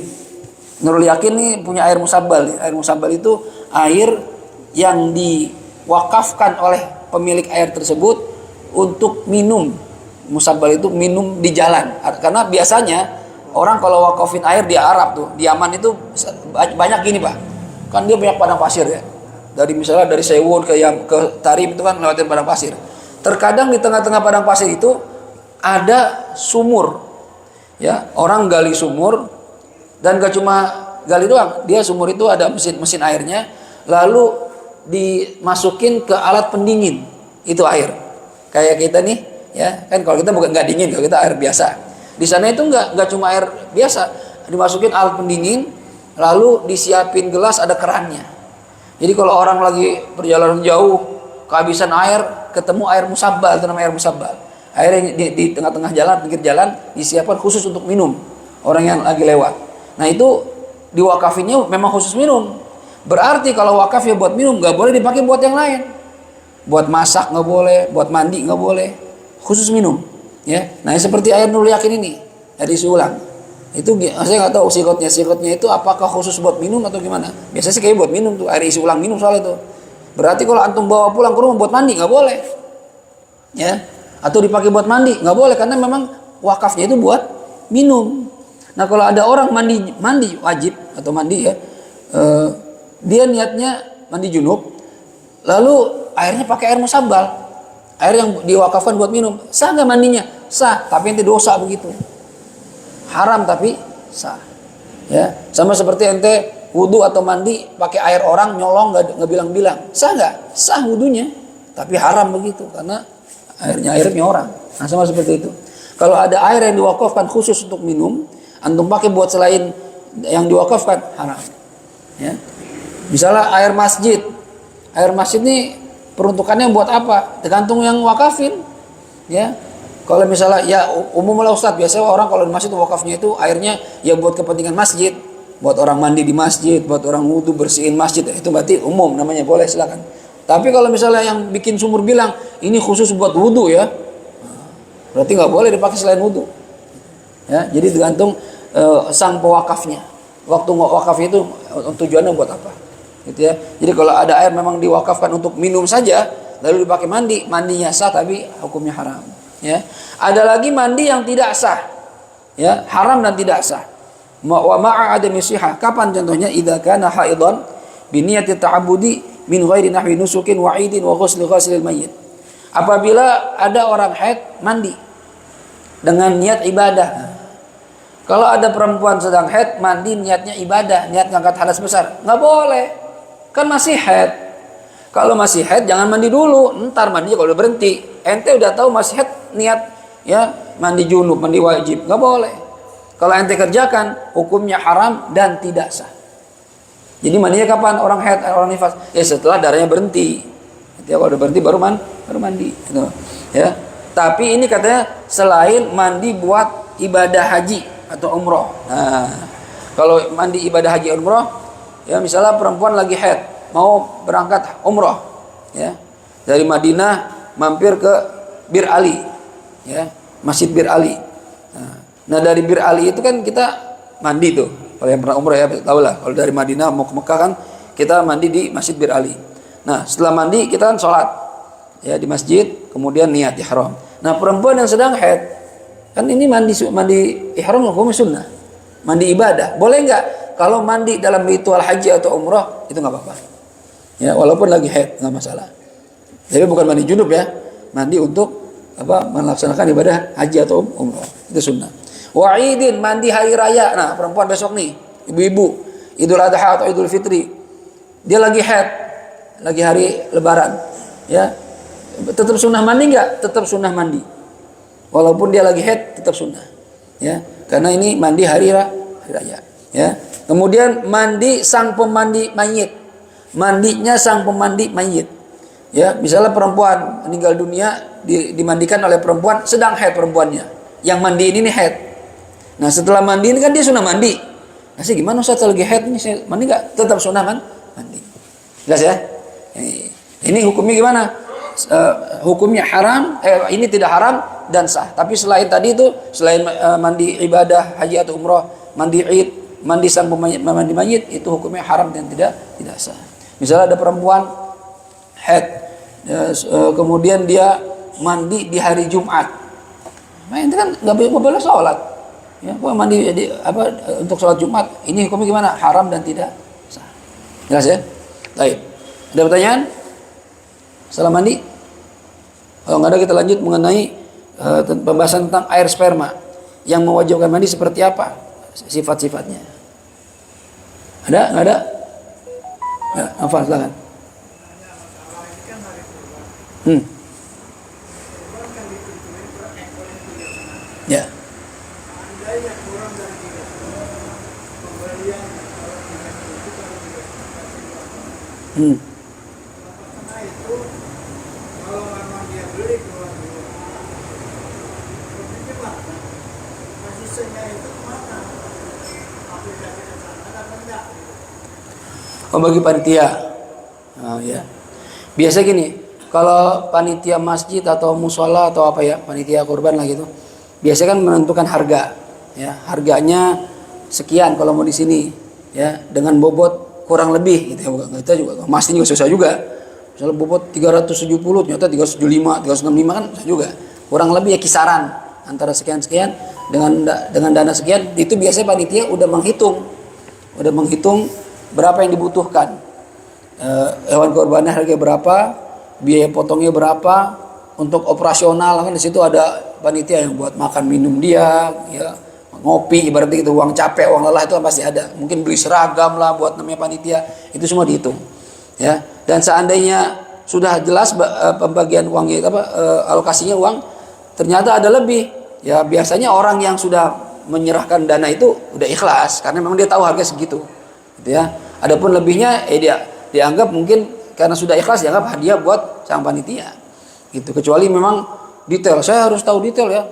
Nurul Yakin nih punya air musabbal. Air musabbal itu air yang diwakafkan oleh pemilik air tersebut untuk minum. Musabbal itu minum di jalan. Karena biasanya orang kalau wakafin air di Arab tuh, di Yaman itu banyak gini Pak. Kan dia banyak padang pasir ya. Misalnya dari Sewon ke Tarim itu kan lewatin padang pasir. Terkadang di tengah-tengah padang pasir itu ada sumur. Ya, orang gali sumur dan gak cuma gali doang. Dia sumur itu ada mesin airnya, lalu dimasukin ke alat pendingin itu air. Kayak kita nih, ya kan kalau kita bukan nggak dingin, kalau kita air biasa. Di sana itu nggak cuma air biasa, dimasukin alat pendingin, lalu disiapin gelas ada kerannya. Jadi kalau orang lagi perjalanan jauh, kehabisan air, ketemu air musabbal, itu namanya air musabbal. Air yang di tengah-tengah jalan, pinggir jalan, disiapkan khusus untuk minum orang yang lagi lewat. Nah itu diwakafinnya memang khusus minum. Berarti kalau wakaf ya buat minum, nggak boleh dipakai buat yang lain. Buat masak nggak boleh, buat mandi nggak boleh, khusus minum. Ya, nah seperti air Nurul Yakin ini, air isi ulang. Itu saya nggak tahu sikotnya itu apakah khusus buat minum atau gimana. Biasanya sih kayak buat minum tuh, air isi ulang minum soal itu. Berarti kalau antum bawa pulang ke rumah buat mandi nggak boleh. Ya, atau dipakai buat mandi nggak boleh karena memang wakafnya itu buat minum. Nah kalau ada orang mandi wajib atau mandi ya, dia niatnya mandi junub, lalu airnya pakai air musabbal, air yang diwakafkan buat minum, sah nggak mandinya? Sah, tapi nanti dosa begitu. haram tapi sah. Ya, sama seperti ente wudu atau mandi pakai air orang nyolong nggak bilang-bilang, sah nggak? Sah wudunya, tapi haram begitu karena airnya orang. Nah, sama seperti itu. Kalau ada air yang diwakafkan khusus untuk minum, antum pakai buat selain yang diwakafkan, haram. Ya. Misalnya air masjid. Air masjid ini peruntukannya buat apa? Tergantung yang wakafin. Ya. Kalau misalnya ya umum lah Ustaz, biasanya orang kalau di masjid wakafnya itu airnya ya buat kepentingan masjid, buat orang mandi di masjid, buat orang wudu bersihin masjid, itu berarti umum namanya, boleh silakan. Tapi kalau misalnya yang bikin sumur bilang ini khusus buat wudu ya, berarti nggak boleh dipakai selain wudu. Ya, jadi tergantung sang pewakafnya. Waktu wakaf itu tujuannya buat apa? Gitu ya. Jadi kalau ada air memang diwakafkan untuk minum saja, lalu dipakai mandi, mandinya sah tapi hukumnya haram. Ya, ada lagi mandi yang tidak sah, ya, haram dan tidak sah. Wa ma'a adami sihah. Kapan contohnya? Idza kana haidhan bi niyati ta'abbudi min ghairi nahwi nusukin wa 'idin wa ghusli ghasilil mayyit. Apabila ada orang haid mandi dengan niat ibadah. Kalau ada perempuan sedang haid mandi niatnya ibadah, niat ngangkat hadas besar, nggak boleh. Kan masih haid. Kalau masih haid jangan mandi dulu, ntar mandinya kalau udah berhenti. Ente udah tahu masih haid niat ya mandi junub, mandi wajib, nggak boleh. Kalau ente kerjakan hukumnya haram dan tidak sah. Jadi mandinya kapan orang haid, orang nifas? Ya setelah darahnya berhenti. Jadi kalau udah berhenti baru mandi. Gitu. Ya. Tapi ini katanya selain mandi buat ibadah haji atau umroh. Nah, kalau mandi ibadah haji umroh, ya misalnya perempuan lagi haid mau berangkat umroh, ya dari Madinah mampir ke Bir Ali, ya Masjid Bir Ali. Nah dari Bir Ali itu kan kita mandi tuh, kalau yang pernah umroh ya tahu lah. Kalau dari Madinah mau ke Mekah kan kita mandi di Masjid Bir Ali. Nah setelah mandi kita kan sholat, ya di masjid, kemudian niat ihram. Nah perempuan yang sedang haid kan ini mandi ihram hukumnya sunnah, mandi ibadah, boleh nggak? Kalau mandi dalam ritual haji atau umroh itu nggak apa-apa. Ya, walaupun lagi haid nggak masalah. Jadi bukan mandi junub ya, mandi untuk apa? Melaksanakan ibadah haji atau umrah. Itu sunnah. Wa'idin, mandi hari raya. Nah, perempuan besok nih, ibu-ibu, Idul Adha atau Idul Fitri, dia lagi haid, lagi hari Lebaran, ya, tetap sunnah mandi nggak? Tetap sunnah mandi. Walaupun dia lagi haid, tetap sunnah. Ya, karena ini mandi hari raya. Ya. Kemudian mandi sang pemandi mayit. Mandinya sang pemandi mayit. Ya, misalnya perempuan meninggal dunia dimandikan oleh perempuan sedang haid perempuannya. Yang mandi ini nih haid. Nah, setelah mandi ini kan dia sunnah mandi. Nah, sih gimana Ustaz lagi haid ini saya mandi enggak? Tetap sunnah kan? Mandi. Jelas ya? Ini hukumnya gimana? Hukumnya haram, ini tidak haram dan sah. Tapi selain tadi itu, selain mandi ibadah haji atau umrah, mandi id, mandi sang pemandi mayit, itu hukumnya haram dan tidak sah. Misalnya ada perempuan haid, kemudian dia mandi di hari Jumat, nah itu kan nggak boleh sholat, ya, mandi untuk sholat Jumat, ini hukumnya gimana? Haram dan tidak sah. Jelas ya? Baik. Ada pertanyaan? Salah mandi? Kalau nggak ada kita lanjut mengenai pembahasan tentang air sperma yang mewajibkan mandi seperti apa sifat-sifatnya. Ada? Nggak ada? Ya, hafal silakan. Ya. Oh, bagi panitia. Oh, ya. Biasa gini, kalau panitia masjid atau musola atau apa ya, panitia kurban lah gitu. Biasa kan menentukan harga, ya. Harganya sekian kalau mau di sini, ya, dengan bobot kurang lebih gitu ya. Kita juga masjid juga susah juga. Misalnya bobot 370, ternyata 375, 365 kan susah juga. Kurang lebih ya kisaran antara sekian-sekian dengan dana sekian, itu biasanya panitia udah menghitung berapa yang dibutuhkan, hewan korbannya harga berapa, biaya potongnya berapa, untuk operasional kan di situ ada panitia yang buat makan minum dia, ya ngopi, ibaratnya gitu, uang capek, uang lelah itu kan pasti ada. Mungkin beli seragam lah buat namanya panitia, itu semua dihitung. Ya. Dan seandainya sudah jelas pembagian uangnya alokasinya uang, ternyata ada lebih. Ya biasanya orang yang sudah menyerahkan dana itu udah ikhlas karena memang dia tahu harga segitu. Gitu ya. Adapun lebihnya dia dianggap mungkin karena sudah ikhlas dianggap hadiah buat sang panitia. Gitu. Kecuali memang detail, saya harus tahu detail ya.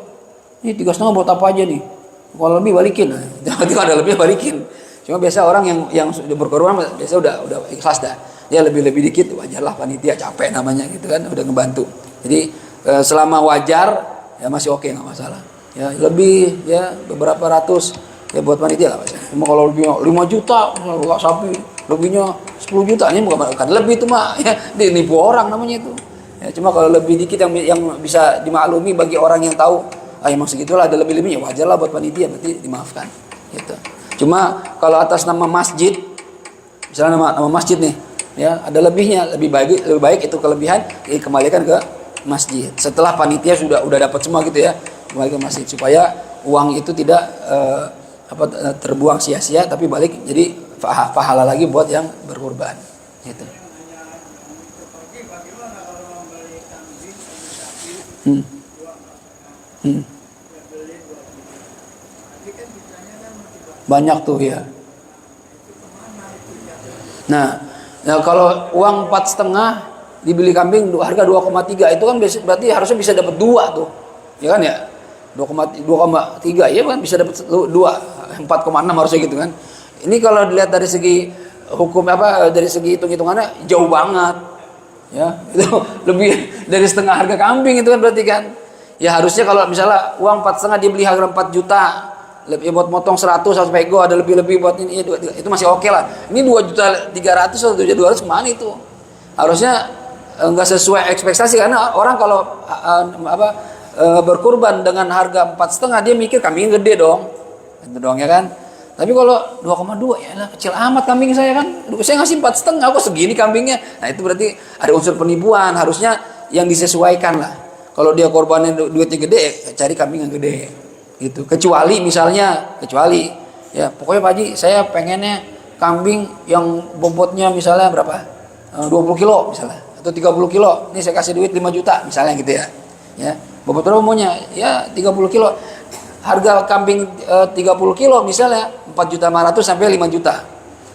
Ini 3,5 buat apa aja nih? Kalau lebih balikin. Kalau ada lebih balikin. Cuma biasa orang yang sudah berkorban biasa udah ikhlas dah. Ya lebih dikit wajarlah, panitia capek namanya gitu kan, udah ngebantu. Jadi selama wajar ya masih oke, nggak masalah. Ya lebih ya beberapa ratus ya buat panitia lah. Cuma kalau lebih 5 juta nggak sapi, lebihnya 10 juta ini bukan lebih itu mah ya dinipu orang namanya itu. Ya, cuma kalau lebih dikit yang bisa dimaklumi bagi orang yang tahu emang segitulah ada lebih-lebihnya, wajar lah buat panitia, berarti dimaafkan gitu. Cuma kalau atas nama masjid, misalnya nama masjid nih ya ada lebihnya, lebih baik itu kelebihan dikembalikan ke masjid setelah panitia udah dapat semua gitu ya, kembali ke masjid supaya uang itu tidak terbuang sia-sia tapi balik jadi pahala lagi buat yang berkorban gitu. Banyak tuh ya. Nah kalau uang 4,5 dibeli kambing harga 2,3 itu kan berarti harusnya bisa dapat 2 tuh, ya kan ya, 2,3 ya kan bisa dapat 2, 4,6 harusnya gitu kan. Ini kalau dilihat dari segi hukum dari segi hitung-hitungannya jauh banget, ya itu lebih dari setengah harga kambing itu kan berarti kan. Ya harusnya kalau misalnya uang 4,5 dia beli harga 4 juta, lebih buat motong 100 harus pego ada lebih buat ini itu masih oke lah. Ini 2,3 juta atau 2,2 juta kemana itu? Harusnya enggak sesuai ekspektasi karena orang kalau berkurban dengan harga 4,5 dia mikir kambingnya gede dong. Itu doang ya kan. Tapi kalau 2,2 ya lah kecil amat kambing saya kan. Saya ngasih 4,5 kok segini kambingnya. Nah itu berarti ada unsur penipuan, harusnya yang disesuaikan lah. Kalau dia korbannya duitnya gede, cari kambing yang gede. Gitu. Kecuali ya pokoknya Pak Haji saya pengennya kambing yang bobotnya misalnya berapa? 20 kilo misalnya atau 30 kilo. Ini saya kasih duit 5 juta misalnya gitu ya. Ya, bobot berapa maunya? Ya 30 kilo. Harga kambing 30 kilo misalnya 4.500.000 sampai 5 juta.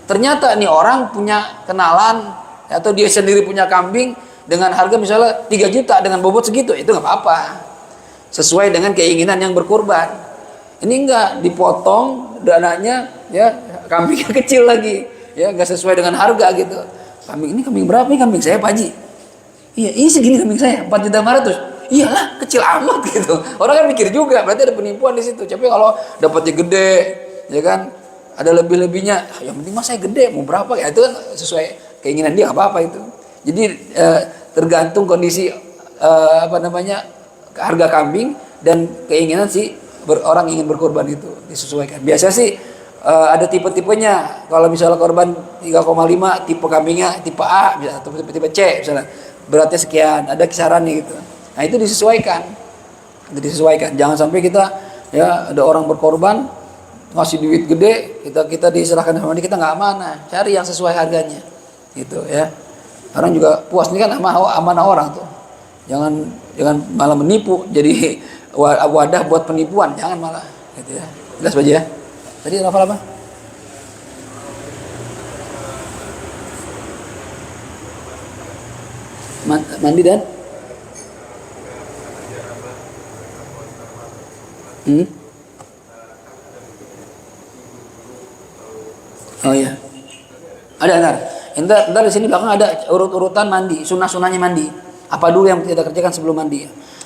Ternyata nih orang punya kenalan atau dia sendiri punya kambing dengan harga misalnya 3 juta dengan bobot segitu, itu nggak apa-apa. Sesuai dengan keinginan yang berkurban. Ini enggak dipotong dananya ya, kambingnya kecil lagi. Ya, enggak sesuai dengan harga gitu. Kambing berapa nih kambing saya Pak Haji? Iya, ini segini kambing saya 4.500.000. Iyalah, kecil amat gitu. Orang kan mikir juga, berarti ada penipuan di situ. Tapi kalau dapatnya gede, ya kan, ada lebih-lebihnya. Yang penting mas saya gede, mau berapa ya itu kan sesuai keinginan dia, apa-apa itu. Jadi tergantung kondisi harga kambing dan keinginan si orang ingin berkorban itu disesuaikan. Biasa sih ada tipe-tipenya. Kalau misalnya korban 3,5 tipe kambingnya tipe A atau tipe C misalnya, beratnya sekian, ada kisarannya gitu. Nah itu disesuaikan. Jangan sampai kita ya ada orang berkorban ngasih duit gede, kita diserahkan sama dia, kita nggak amanah. Cari yang sesuai harganya, gitu ya. Orang juga puas, ini kan amanah orang tuh. Jangan malah menipu, jadi wadah buat penipuan, jangan malah, gitu ya. Jelas aja ya. Tadi hafal apa? Mandi dan Oh iya. Ada. Entar di sini belakang ada urut-urutan mandi, sunah-sunahnya mandi. Apa dulu yang kita kerjakan sebelum mandi?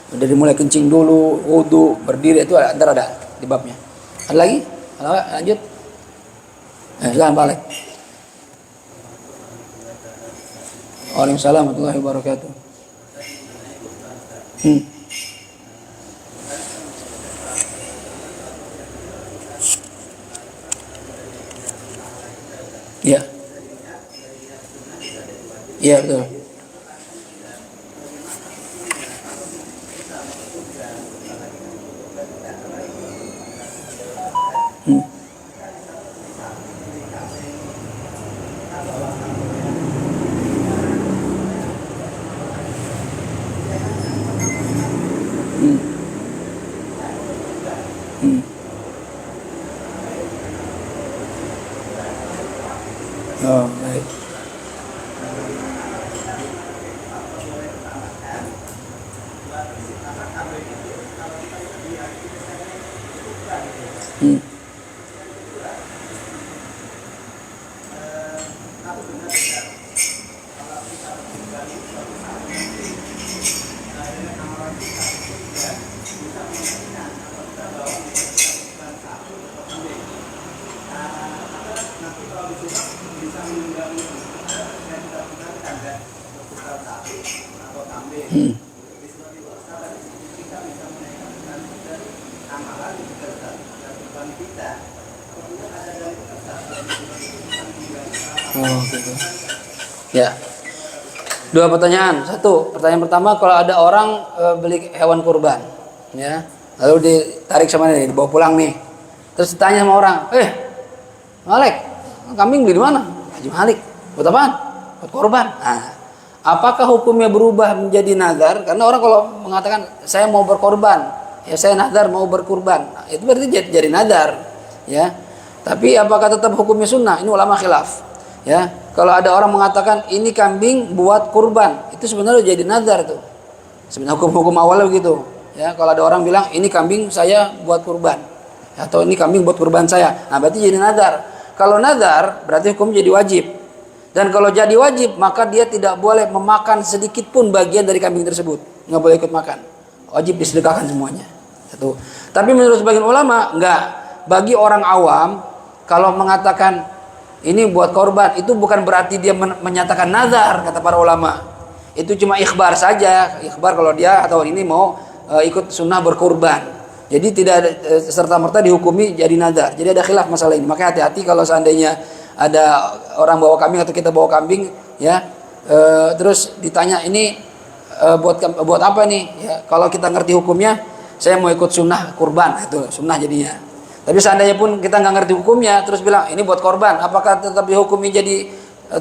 Dari mulai kencing dulu, wudu, berdiri itu entar ada di babnya. Ada lagi? Lanjut. Silakan balik. Waalaikumsalam warahmatullahi wabarakatuh. Ya. Iya betul. Hmm. Hmm. Oh, baik. Hmm. Hmm. Oh, gitu. Ya. Dua pertanyaan. Satu, pertanyaan pertama, kalau ada orang beli hewan kurban, ya, lalu ditarik sama dia, dibawa pulang nih. Terus ditanya sama orang, Malik, kambing beli di mana? Haji Malik. Buat apaan? Buat kurban. Nah, apakah hukumnya berubah menjadi nazar? Karena orang kalau mengatakan saya mau berkorban, ya saya nazar mau berkurban, nah, itu berarti jadi nazar, ya. Tapi apakah tetap hukumnya sunnah? Ini ulama khilaf. Ya, kalau ada orang mengatakan ini kambing buat kurban, itu sebenarnya jadi nazar tuh. Sebenarnya hukum-hukum awalnya begitu. Ya, kalau ada orang bilang ini kambing saya buat kurban, atau ini kambing buat kurban saya, nah berarti jadi nazar. Kalau nazar berarti hukum jadi wajib. Dan kalau jadi wajib maka dia tidak boleh memakan sedikit pun bagian dari kambing tersebut, nggak boleh ikut makan. Wajib disedekahkan semuanya. Satu. Tapi menurut sebagian ulama enggak. Bagi orang awam kalau mengatakan ini buat korban, itu bukan berarti dia menyatakan nazar, kata para ulama. Itu cuma ikhbar saja, ikhbar kalau dia atau ini mau ikut sunnah berkurban. Jadi tidak serta-merta dihukumi jadi nazar. Jadi ada khilaf masalah ini. Makanya hati-hati kalau seandainya ada orang bawa kambing atau kita bawa kambing, ya, terus ditanya ini buat apa nih? Ya, kalau kita ngerti hukumnya, saya mau ikut sunnah kurban, itu sunnah jadinya. Tapi seandainya pun kita nggak ngerti hukumnya, terus bilang ini buat korban, apakah tetap dihukumi jadi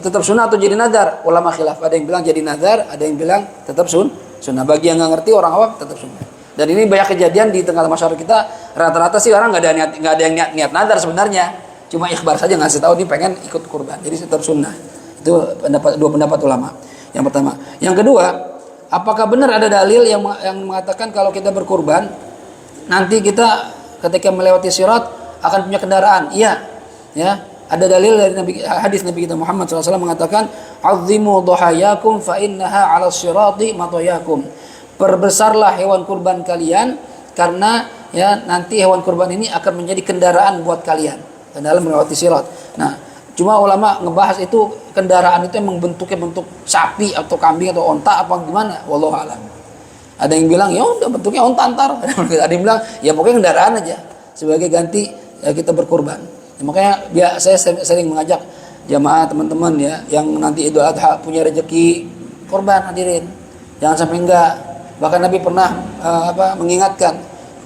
tetap sunnah atau jadi nazar? Ulama khilaf. Ada yang bilang jadi nazar, ada yang bilang tetap sunnah. Bagi yang nggak ngerti orang awam tetap sunnah. Dan ini banyak kejadian di tengah masyarakat kita. Rata-rata sih orang nggak ada yang niat nazar sebenarnya. Cuma ikhbar saja ngasih tahu nih pengen ikut kurban. Jadi tetap sunnah. Itu dua pendapat ulama. Yang pertama. Yang kedua, apakah benar ada dalil yang mengatakan kalau kita berkurban nanti kita ketika melewati sirat akan punya kendaraan? Iya, ya. Ada dalil dari hadis Nabi kita Muhammad SAW mengatakan, "Azzimu dhahayakum fa innaha 'ala sirati matayakum." Perbesarlah hewan kurban kalian karena ya nanti hewan kurban ini akan menjadi kendaraan buat kalian dalam melewati sirat. Nah, cuma ulama ngebahas itu kendaraan itu emang bentuknya bentuk sapi atau kambing atau onta apa gimana? Wallahu a'lam. Ada yang bilang ya udah bentuknya onta antar. Ada yang bilang ya pokoknya kendaraan aja sebagai ganti ya, kita berkurban. Ya, makanya saya sering mengajak jamaah teman-teman ya yang nanti Idul Adha punya rezeki korban, hadirin. Jangan sampai enggak. Bahkan Nabi pernah mengingatkan,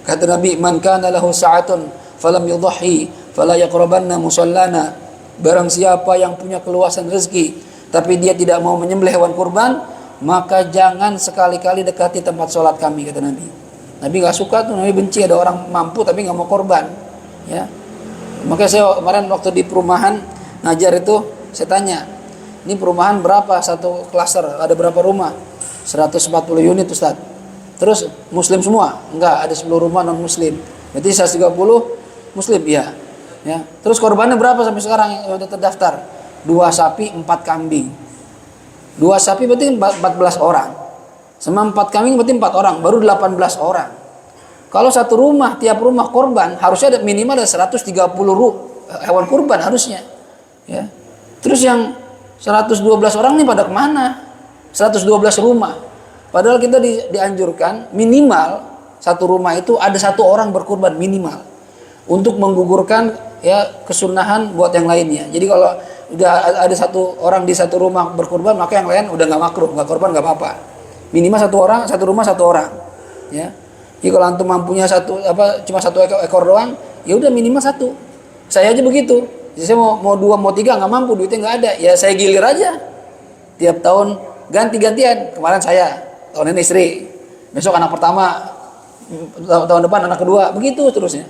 kata Nabi, "Man kana lahu sa'atun falam yudhi fala yaqrabanna musallana." Barang siapa yang punya keluasan rezeki tapi dia tidak mau menyembelih hewan kurban, maka jangan sekali-kali dekati tempat sholat kami, kata Nabi. Nabi nggak suka tuh, Nabi benci ada orang mampu tapi nggak mau korban, ya. Makanya saya kemarin waktu di perumahan ngajar itu, saya tanya, ini perumahan berapa satu klaster, ada berapa rumah? 140 unit Ustaz. Terus muslim semua? Enggak, ada 10 rumah non muslim. Berarti 130 muslim, ya. Ya. Terus korbannya berapa sampai sekarang yang sudah terdaftar? 2 sapi, 4 kambing. 2 sapi berarti 14 orang. Sama 4 kambing berarti 4 orang, baru 18 orang. Kalau satu rumah, tiap rumah korban harusnya ada minimal ada 130 hewan kurban harusnya. Ya. Terus yang 112 orang nih pada kemana? 112 rumah. Padahal kita dianjurkan minimal satu rumah itu ada 1 orang berkurban minimal untuk menggugurkan ya kesunahan buat yang lainnya. Jadi kalau udah ada 1 orang di 1 rumah berkurban, maka yang lain udah nggak makruh, nggak korban nggak apa-apa. Minimal 1 orang, 1 rumah 1 orang. Ya. Jadi kalau antum mampunya cuma 1 ekor doang, ya udah minimal 1. Saya aja begitu. Jadi saya mau 2 mau 3 nggak mampu, duitnya nggak ada, ya saya gilir aja. Tiap tahun ganti-gantian. Kemarin saya, tahun ini istri, besok anak pertama, tahun depan anak kedua, begitu terusnya.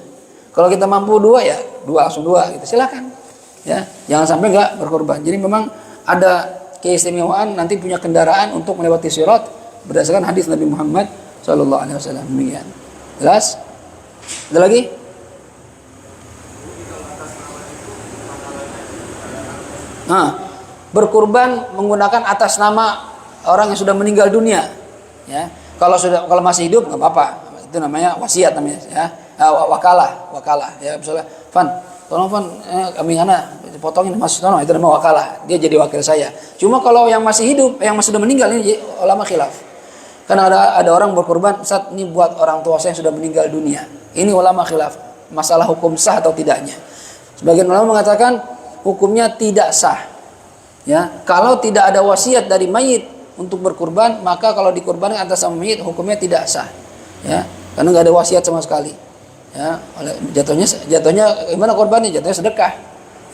Kalau kita mampu 2 ya 2 langsung 2 gitu, silakan. Ya, jangan sampai nggak berkorban. Jadi memang ada keistimewaan nanti punya kendaraan untuk melewati sirat berdasarkan hadis Nabi Muhammad sallallahu alaihi wasallam. Demikian. Jelas? Ada lagi? Nah, berkurban menggunakan atas nama orang yang sudah meninggal dunia. Ya, kalau masih hidup nggak apa-apa. Itu namanya wasiat namanya. Ya, wakalah. Ya, misalnya, tolong kami potongin Mas Tono, itu namanya wakalah. Dia jadi wakil saya. Cuma kalau yang masih hidup, yang masih sudah meninggal ini ulama khilaf. Karena ada orang berkorban, Ustaz, ini buat orang tua saya yang sudah meninggal dunia. Ini ulama khilaf. Masalah hukum sah atau tidaknya. Sebagian ulama mengatakan hukumnya tidak sah. Ya, kalau tidak ada wasiat dari mayit untuk berkurban, maka kalau dikurbankan atas nama mayit hukumnya tidak sah. Ya, karena nggak ada wasiat sama sekali. Ya, jatuhnya gimana korbannya? Jatuhnya sedekah.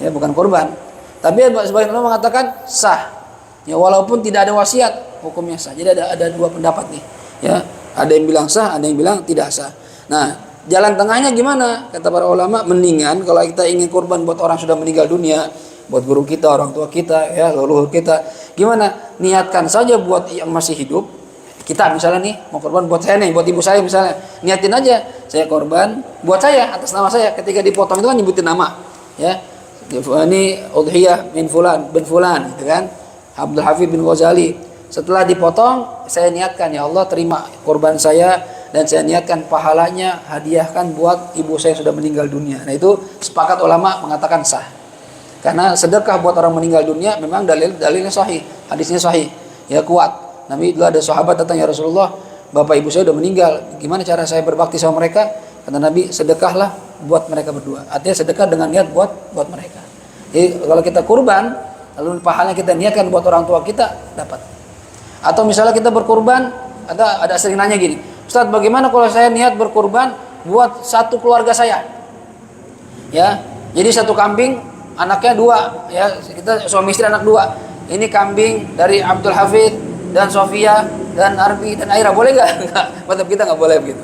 Ya, bukan korban. Tapi sebagian ulama mengatakan sah. Ya, walaupun tidak ada wasiat, hukumnya sah. Jadi ada 2 pendapat nih. Ya, ada yang bilang sah, ada yang bilang tidak sah. Nah, jalan tengahnya gimana? Kata para ulama, mendingan kalau kita ingin kurban buat orang sudah meninggal dunia, buat guru kita, orang tua kita, ya, leluhur kita, gimana? Niatkan saja buat yang masih hidup. Kita misalnya nih mau korban buat saya nih, buat ibu saya misalnya, niatin aja saya korban buat saya atas nama saya. Ketika dipotong itu kan nyebutin nama, ya, ini udhiyah bin fulan bin fulan, gitu kan, Abdul Hafid bin Ghazali. Setelah dipotong, saya niatkan, ya Allah terima korban saya, dan saya niatkan pahalanya hadiahkan buat ibu saya yang sudah meninggal dunia. Nah, itu sepakat ulama mengatakan sah. Karena sedekah buat orang meninggal dunia memang dalilnya sahih, hadisnya sahih, ya, kuat. Nabi dulu ada sahabat datang, ya Rasulullah, bapak ibu saya sudah meninggal, gimana cara saya berbakti sama mereka? Kata Nabi, sedekahlah buat mereka berdua. Artinya sedekah dengan niat buat mereka. Jadi kalau kita kurban, lalu pahalanya kita niatkan buat orang tua kita, dapat. Atau misalnya kita berkurban, ada sering nanya gini, Ustaz, bagaimana kalau saya niat berkurban buat satu keluarga saya? Ya, jadi satu kambing, anaknya 2, ya, kita suami istri anak 2. Ini kambing dari Abdul Hafid dan Sofia dan Arbi dan Aira, boleh nggak? Mantap, kita nggak boleh begitu.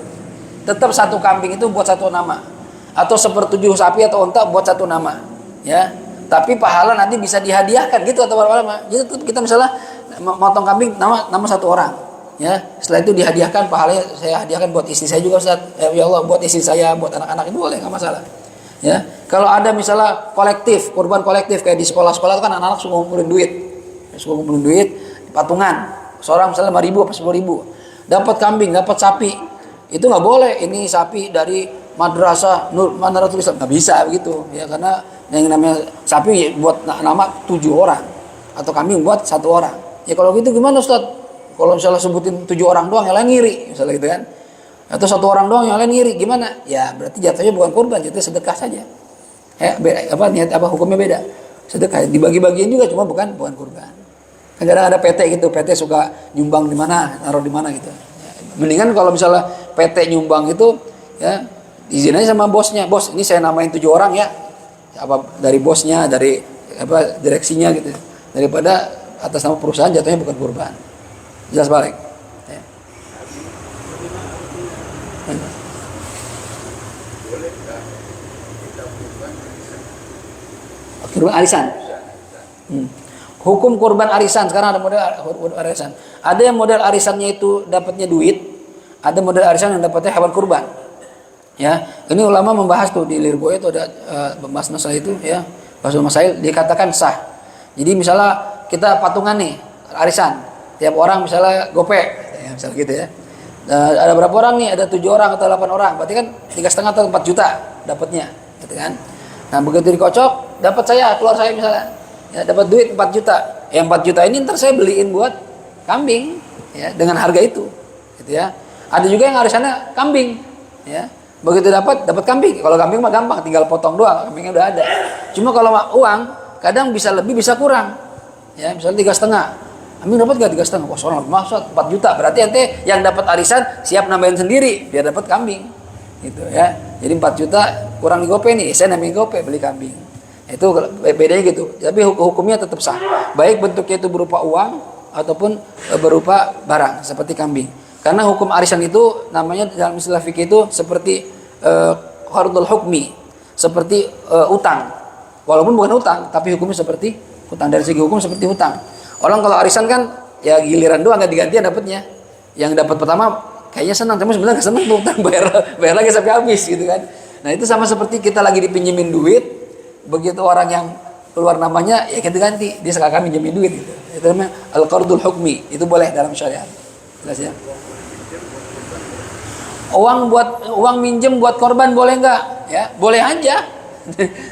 Tetap satu kambing itu buat satu nama, atau 1/7 sapi atau unta buat satu nama, ya. Tapi pahala nanti bisa dihadiahkan, gitu atau apa? Jadi kita misalnya motong kambing nama satu orang, ya. Setelah itu dihadiahkan pahalanya, saya hadiahkan buat istri saya juga, Ustaz. Ya Allah, buat istri saya, buat anak-anak, itu boleh, nggak masalah. Ya, kalau ada misalnya kolektif, kurban kolektif kayak di sekolah-sekolah itu kan anak-anak suka ngumpulin duit, patungan, seorang misalnya 5.000 apa 10.000, dapat kambing, dapat sapi, itu nggak boleh. Ini sapi dari madrasah Nur Manaratul Islam, nggak bisa begitu, ya, karena yang namanya sapi buat nama 7 orang, atau kambing buat 1 orang. Ya kalau gitu gimana, Ustaz? Kalau misalnya sebutin 7 orang doang, yang lain ngiri, misalnya gitu kan, atau 1 orang doang yang lain ngiri, gimana? Ya berarti jatuhnya bukan kurban, jatuhnya sedekah saja. Niat hukumnya beda. Sedekah dibagi-bagiin juga, cuma bukan kurban. Kadang ada PT gitu, PT suka nyumbang di mana, naruh di mana gitu. Ya, mendingan kalau misalnya PT nyumbang itu, ya, izin aja sama bosnya, bos ini saya namain 7 orang ya, dari bosnya, dari direksinya gitu, daripada atas nama perusahaan jatuhnya bukan kurban. Jelas balik. Ya. Kurban arisan. Hukum kurban arisan, sekarang ada model arisan. Ada yang model arisannya itu dapatnya duit, ada model arisan yang dapatnya hewan kurban. Ya, ini ulama membahas tuh di Lirboy itu ada bahas masalah itu, ya. Bahas masail dikatakan sah. Jadi misalnya kita patungan nih arisan, tiap orang misalnya gope, ya, misalnya gitu ya. Ada berapa orang nih? Ada 7 orang atau 8 orang. Berarti kan 3,5 atau 4 juta dapatnya, gitu kan. Nah, begitu dikocok, dapat keluar saya misalnya, ya, dapat duit 4 juta. Yang 4 juta ini ntar saya beliin buat kambing, ya, dengan harga itu, gitu ya. Ada juga yang arisannya kambing, ya. Begitu dapat kambing. Kalau kambing mah gampang, tinggal potong doang, kambingnya udah ada. Cuma kalau uang, kadang bisa lebih, bisa kurang. Ya, misalnya 3,5. Kambing dapat enggak 3,5? Wah, soalnya maksud 4 juta. Berarti ente yang dapat arisan siap nambahin sendiri biar dapat kambing. Gitu ya. Jadi 4 juta kurang di GoPay nih, saya nambahin GoPay beli kambing. Itu bedanya gitu. Tapi hukumnya tetap sah. Baik bentuknya itu berupa uang ataupun berupa barang seperti kambing. Karena hukum arisan itu namanya dalam istilah fikih itu seperti qardul hukmi, seperti utang. Walaupun bukan utang, tapi hukumnya seperti utang. Dari segi hukum seperti utang. Orang kalau arisan kan ya giliran doang, ganti-gantian dapatnya. Yang dapat pertama kayaknya senang, tapi sebenarnya nggak senang tuh utang, bayar lagi sampai habis gitu kan. Nah itu sama seperti kita lagi dipinjemin duit, begitu orang yang keluar namanya ya ganti-ganti, dia sekarang minjemin duit gitu. Itu namanya al-qardul hukmi, itu boleh dalam syariat. Jelas ya? Uang minjem buat korban boleh nggak? Ya, boleh aja.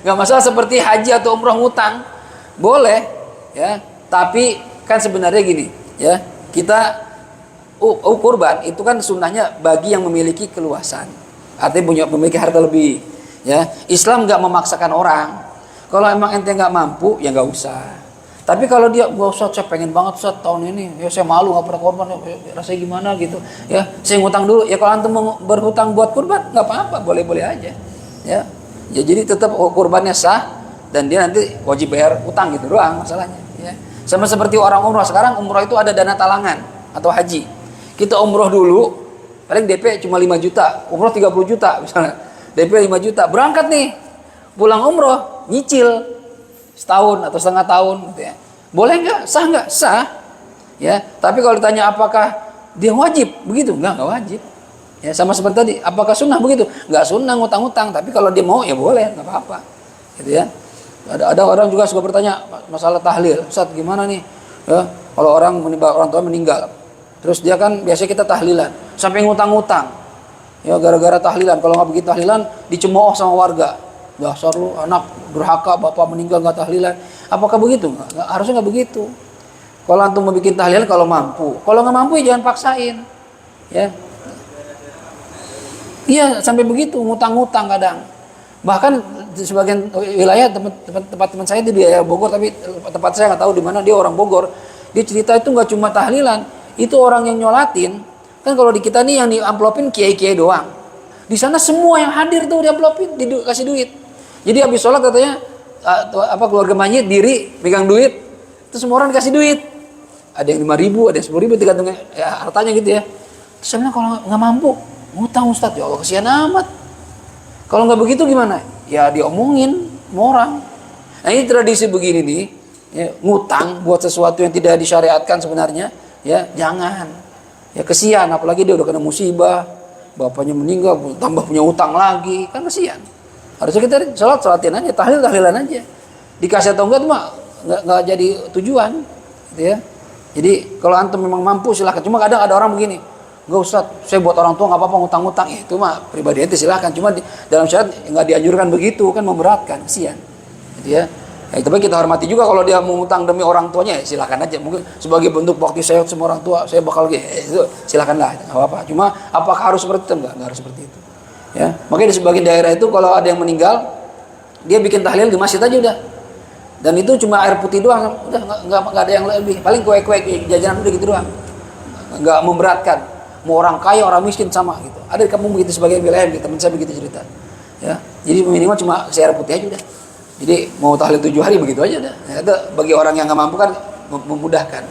Nggak masalah seperti haji atau umroh ngutang. Boleh, ya. Tapi kan sebenarnya gini, ya. Kita kurban itu kan sunnahnya bagi yang memiliki keluasan. Artinya memiliki harta lebih, ya. Islam nggak memaksakan orang. Kalau emang ente nggak mampu, ya nggak usah. Tapi kalau dia gak usah, saya pengen banget Ustaz tahun ini, ya saya malu nggak pernah korban, ya, rasanya gimana gitu, ya saya ngutang dulu. Ya kalau antum mau berhutang buat kurban nggak apa-apa, boleh-boleh aja, ya. Ya jadi tetap kurbannya sah dan dia nanti wajib bayar utang gitu doang masalahnya, ya. Sama seperti orang umroh sekarang, umroh itu ada dana talangan atau haji. Kita umroh dulu, paling DP cuma 5 juta, umroh 30 juta misalnya, DP 5 juta, berangkat nih, pulang umroh nyicil setahun atau setengah tahun gitu ya. Boleh nggak? Sah nggak? Sah. Ya. Tapi kalau ditanya apakah dia wajib begitu? Nggak wajib. Ya sama seperti tadi. Apakah sunnah begitu? Nggak sunnah ngutang-ngutang. Tapi kalau dia mau ya boleh, nggak apa-apa. Gitu ya. Ada orang juga suka bertanya masalah tahlil. Ustaz gimana nih? Ya, kalau orang tua meninggal, terus dia kan biasanya kita tahlilan sampai ngutang-ngutang. Ya gara-gara tahlilan. Kalau nggak begitu tahlilan dicemooh sama warga. Dasar lu anak durhaka, bapak meninggal nggak tahlilan. Apakah begitu? Nggak, harusnya nggak begitu. Kalau antum mau bikin tahlilan kalau mampu. Kalau nggak mampu ya jangan paksain. Ya. Iya sampai begitu ngutang-ngutang kadang. Bahkan di sebagian wilayah tempat teman saya di daerah Bogor, tapi tempat saya nggak tahu di mana, dia orang Bogor. Dia cerita itu nggak cuma tahlilan, itu orang yang nyolatin. Kan kalau di kita nih yang di amplopin kiai-kiai doang. Di sana semua yang hadir tuh di amplopin, dikasih duit. Jadi habis sholat katanya keluarga mayit diri pegang duit, terus semua orang dikasih duit. Ada yang 5.000, ada yang 10.000, tergantung ya, hartanya gitu ya. Terus saya bilang kalau nggak mampu ngutang Ustaz, ya Allah kesian amat. Kalau nggak begitu gimana? Ya diomongin sama orang. Nah ini tradisi begini nih, ya, ngutang buat sesuatu yang tidak disyariatkan sebenarnya, ya jangan. Ya kesian, apalagi dia udah kena musibah, bapaknya meninggal, tambah punya utang lagi, kan kesian. Harusnya kita sholatin aja, tahlilan aja. Dikasih atau enggak itu mah nggak jadi tujuan, gitu ya. Jadi kalau antum memang mampu silahkan. Cuma kadang ada orang begini, nggak Ustaz, saya buat orang tua nggak apa-apa ngutang-ngutang. Ya, itu mah pribadi ente silahkan. Cuma dalam syariat nggak dianjurkan begitu, kan memberatkan, kesian, gitu ya. Ya, tapi kita hormati juga kalau dia mau ngutang demi orang tuanya, ya silahkan aja. Mungkin sebagai bentuk bakti saya sama orang tua, saya bakal itu silahkanlah, nggak apa-apa. Cuma apakah harus seperti itu? Nggak harus seperti itu. Ya, makanya di sebagian daerah itu kalau ada yang meninggal, dia bikin tahlil di masjid aja udah. Dan itu cuma air putih doang, udah nggak ada yang lebih. Paling kue-kue jajanan udah gitu doang. Nggak memberatkan. Mau orang kaya, orang miskin sama gitu. Ada di kampung begitu sebagian wilayah, gitu. Teman saya begitu cerita. Ya, jadi minimal cuma air putih aja udah. Jadi mau tahlil 7 hari begitu aja dah. Ya, itu bagi orang yang nggak mampu kan memudahkan.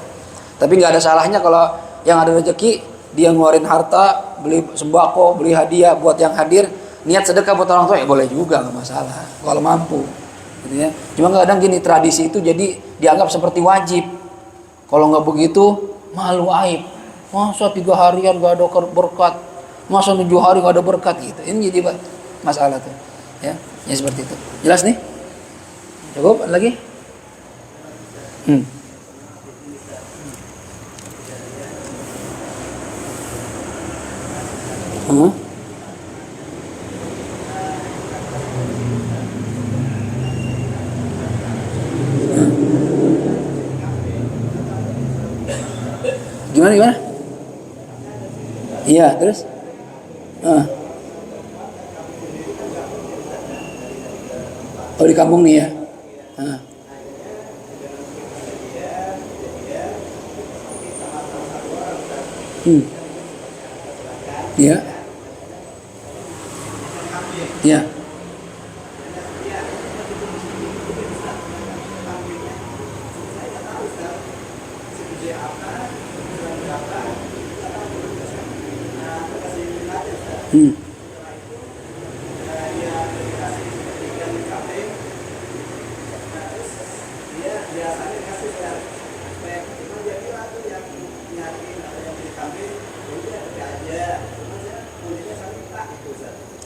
Tapi nggak ada salahnya kalau yang ada rezeki dia ngeluarin harta, beli sembako, beli hadiah buat yang hadir, niat sedekah buat orang tua ya boleh juga, nggak masalah kalau mampu, gitu ya. Cuma kadang gini, tradisi itu jadi dianggap seperti wajib. Kalau nggak begitu malu aib. Masa 3 harian nggak ada berkat, masa 7 hari nggak ada berkat gitu. Ini jadi masalah tuh, ya seperti itu. Jelas nih? Cukup lagi? Gimana? Iya, terus? Oh di kampung nih ya? Iya. Iya.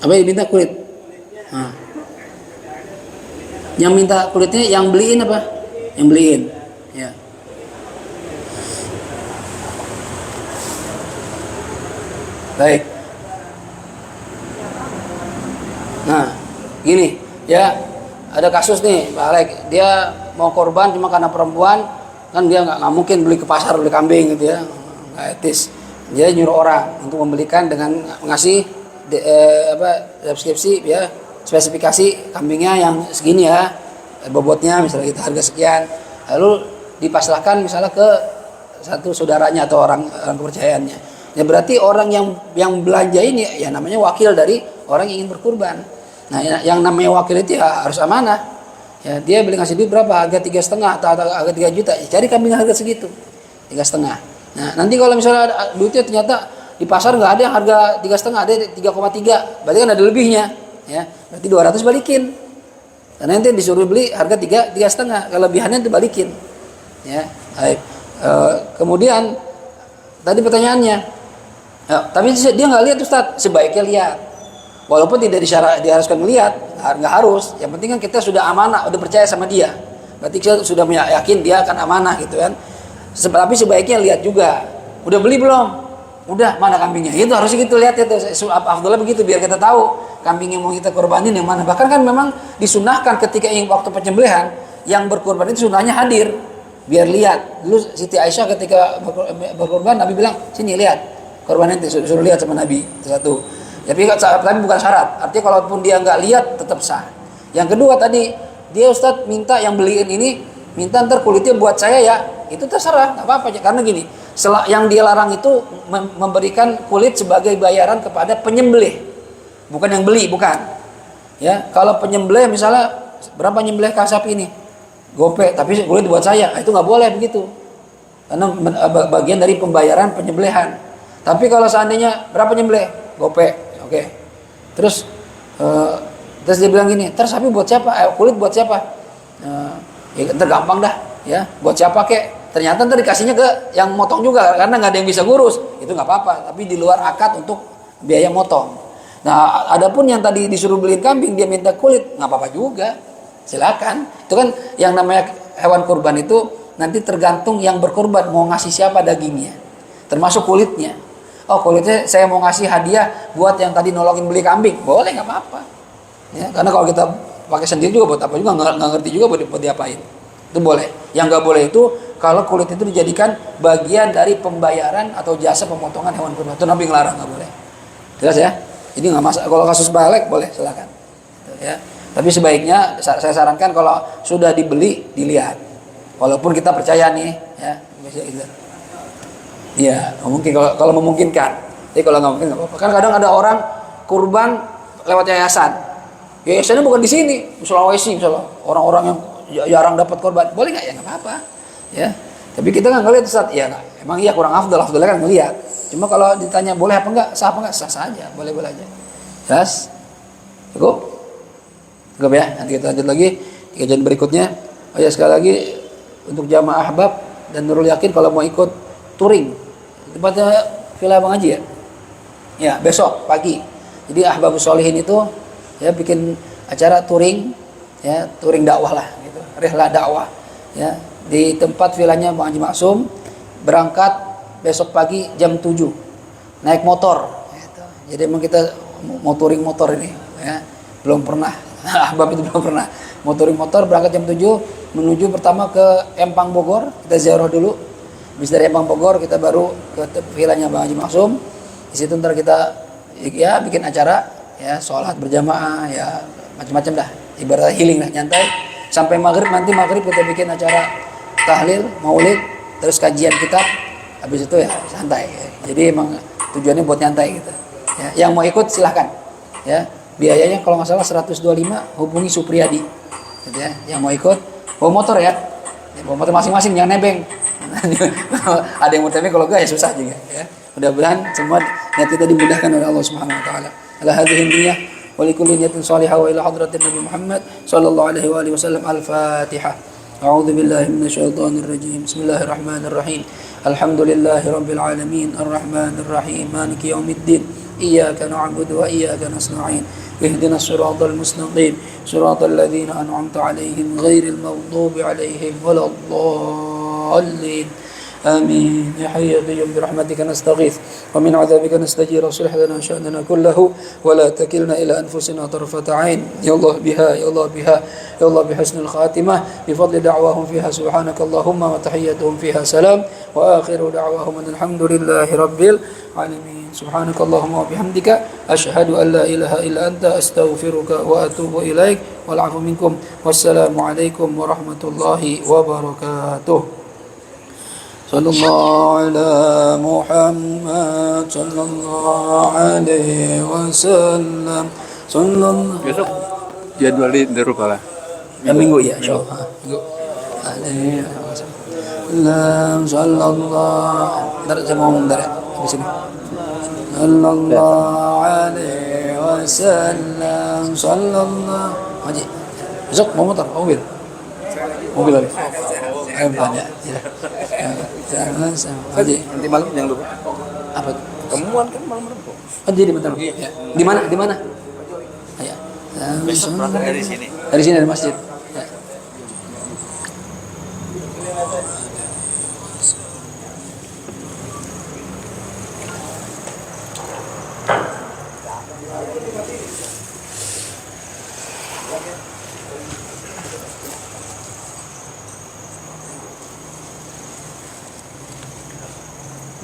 Apa yang minta kulit? Nah. Yang minta kulitnya yang beliin apa? Yang beliin. Ya. Baik. Nah, gini, ya ada kasus nih, Pak Alek, dia mau korban cuma karena perempuan, kan dia nggak mungkin beli ke pasar beli kambing gitu ya, nggak etis. Dia nyuruh orang untuk membelikan dengan ngasih deskripsi ya, spesifikasi kambingnya yang segini ya, bobotnya misalnya kita harga sekian, lalu dipasrahkan misalnya ke satu saudaranya atau orang kepercayaannya. Ya berarti orang yang belanja ini ya namanya wakil dari orang yang ingin berkurban. Nah yang namanya wakil itu ya harus amanah. Ya dia beli ngasih duit berapa? Harga 3,5 atau harga 3 juta. Ya, cari kambing harga segitu 3,5. Nah nanti kalau misalnya duitnya ternyata di pasar nggak ada yang harga 3,5, ada 3,3, berarti kan ada lebihnya. Ya berarti 200 balikin. Dan nanti disuruh beli harga 3,5, kelebihannya itu balikin. Ya baik. Kemudian tadi pertanyaannya. Ya, tapi dia nggak lihat Ustaz, sebaiknya lihat. Walaupun tidak diharuskan melihat, nggak harus. Yang penting kan kita sudah amanah, udah percaya sama dia. Berarti kita sudah yakin dia akan amanah gitu kan. Tapi sebaiknya lihat juga. Udah beli belum? Udah, mana kambingnya? Itu harus gitu lihat itu. Afdalnya begitu biar kita tahu kambing yang mau kita korbanin yang mana. Bahkan kan memang disunahkan ketika waktu penyembelihan yang berkorban itu sunahnya hadir. Biar lihat. Dulu Siti Aisyah ketika berkorban Nabi bilang, "Sini lihat." Korban itu suruh lihat sama Nabi itu satu. Tapi bukan syarat. Artinya kalaupun dia nggak lihat tetap sah. Yang kedua tadi dia Ustadz minta yang beliin ini minta ntar kulitnya buat saya ya, itu terserah nggak apa-apa karena gini. Yang dia larang itu memberikan kulit sebagai bayaran kepada penyembelih, bukan yang beli, bukan. Ya kalau penyembelih misalnya berapa nyembelih sapi ini? Gope, tapi kulit buat saya, itu nggak boleh begitu. Karena bagian dari pembayaran penyembelihan. Tapi kalau seandainya berapa nyembelih? Gope, oke. Terus dia bilang gini, terus sapi buat siapa? Kulit buat siapa? Ya tergampang dah, ya. Buat siapa kek? Ternyata ntar dikasihnya ke yang motong juga, karena nggak ada yang bisa ngurus. Itu nggak apa-apa. Tapi di luar akad untuk biaya motong. Nah, adapun yang tadi disuruh beliin kambing, dia minta kulit, nggak apa-apa juga. Silakan. Itu kan yang namanya hewan kurban itu nanti tergantung yang berkurban mau ngasih siapa dagingnya, termasuk kulitnya. Oh kulitnya saya mau ngasih hadiah buat yang tadi nolongin beli kambing, boleh nggak apa-apa. Ya, karena kalau kita pakai sendiri juga buat apa juga nggak ngerti juga buat diapain. Itu boleh. Yang nggak boleh itu kalau kulit itu dijadikan bagian dari pembayaran atau jasa pemotongan hewan kurban. Itu Nabi ngelarang, nggak boleh. Jelas ya? Ini nggak masalah. Kalau kasus balik boleh silakan. Ya. Tapi sebaiknya saya sarankan kalau sudah dibeli dilihat. Walaupun kita percaya nih, ya bisa gitu. Iya, mungkin kalau memungkinkan. Jadi kalau nggak mungkin nggak apa-apa. Kan kadang ada orang kurban lewat yayasan. Yayasannya bukan di sini, di Sulawesi misalnya. Orang-orang yang jarang dapat korban, boleh nggak ya nggak apa-apa. Ya, tapi kita nggak ngeliat saat, ya nggak. Emang iya kurang afdalnya kan ngeliat. Cuma kalau ditanya boleh apa nggak, sah saja, boleh aja. Jelas? Cukup ya. Nanti kita lanjut lagi kajian berikutnya. Oh ya sekali lagi untuk jamaah ahbab dan Nurul Yakin kalau mau ikut touring tempatnya Villa Bang Haji ya. Ya, besok pagi. Jadi Ahbabus Sholihin itu ya bikin acara touring ya, touring dakwah lah gitu. Rihlah dakwah ya di tempat villanya Bang Haji Maksum. Berangkat besok pagi jam 7. Naik motor gitu. Jadi emang kita mau touring motor ini ya. Belum pernah. Ahbab itu belum pernah. Mau touring motor berangkat jam 7 menuju pertama ke Empang Bogor, kita ziarah dulu. Habis dari Empang Bogor kita baru ke villanya Bang Haji Maksum. Di situ ntar kita ya bikin acara ya, sholat berjamaah ya, macam-macam dah. Ibaratnya healing lah, nyantai. Sampai maghrib, nanti maghrib kita bikin acara tahlil, maulid, terus kajian kitab. Habis itu ya santai. Jadi emang tujuannya buat nyantai gitu. Ya, yang mau ikut silahkan. Ya, biayanya kalau nggak salah 125, hubungi Supriyadi. Gitu ya. Yang mau ikut bawa motor ya. Bawa motor masing-masing, jangan nebeng. Ada yang mau tanya kalau enggak ya susah juga ya. Mudah-mudahan semua niat kita dimudahkan oleh Allah Subhanahu wa taala. Ala hadhihi niyyah wa likulli niyatin shalihah wa ila hadratin Nabi Muhammad sallallahu alaihi wa alihi wasallam. Al-Fatihah. A'udzu billahi minasyaitonir rajim. Bismillahirrahmanirrahim. Alhamdulillahirabbil alamin arrahmanir rahim maliki yaumiddin. إياك نعبد وإياك نستعين اهدنا الصراط المستقيم صراط الذين أنعمت عليهم غير المغضوب عليهم ولا الضالين آمين يا حي يا قيوم برحمتك نستغيث ومن عذابك نستجير واصلح لنا شأننا كله ولا تكلنا إلى أنفسنا طرفة عين يا الله بها يا الله بها يا الله بحسن الخاتمة بفضل دعواهم فيها سبحانك اللهم وتحيتهم فيها سلام وآخر دعواهم أن الحمد لله رب العالمين سبحانك اللهم وبحمدك أشهد أن لا إله إلا أنت أستغفرك وأتوب إليك والعفو منكم والسلام عليكم ورحمة الله وبركاته صلى الله على محمد صلى الله عليه وسلم صلى الله Besok jadwal di Derupala. minggu ya insyaallah minggu alaihi wasallam sallallahu dar saya mau ngomong dar di sini sallallahu alaihi wasallam sallallahu haji besok mau motor mobil lagi tanya ya haji Nanti malam yang lupa. apa Ketemuan kan malam-malam kok. jadi bentar ya. Di mana ya Besok berangkat dari sini. dari sini dari masjid ya.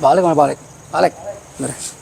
Balik mana balik? Balik. Bener.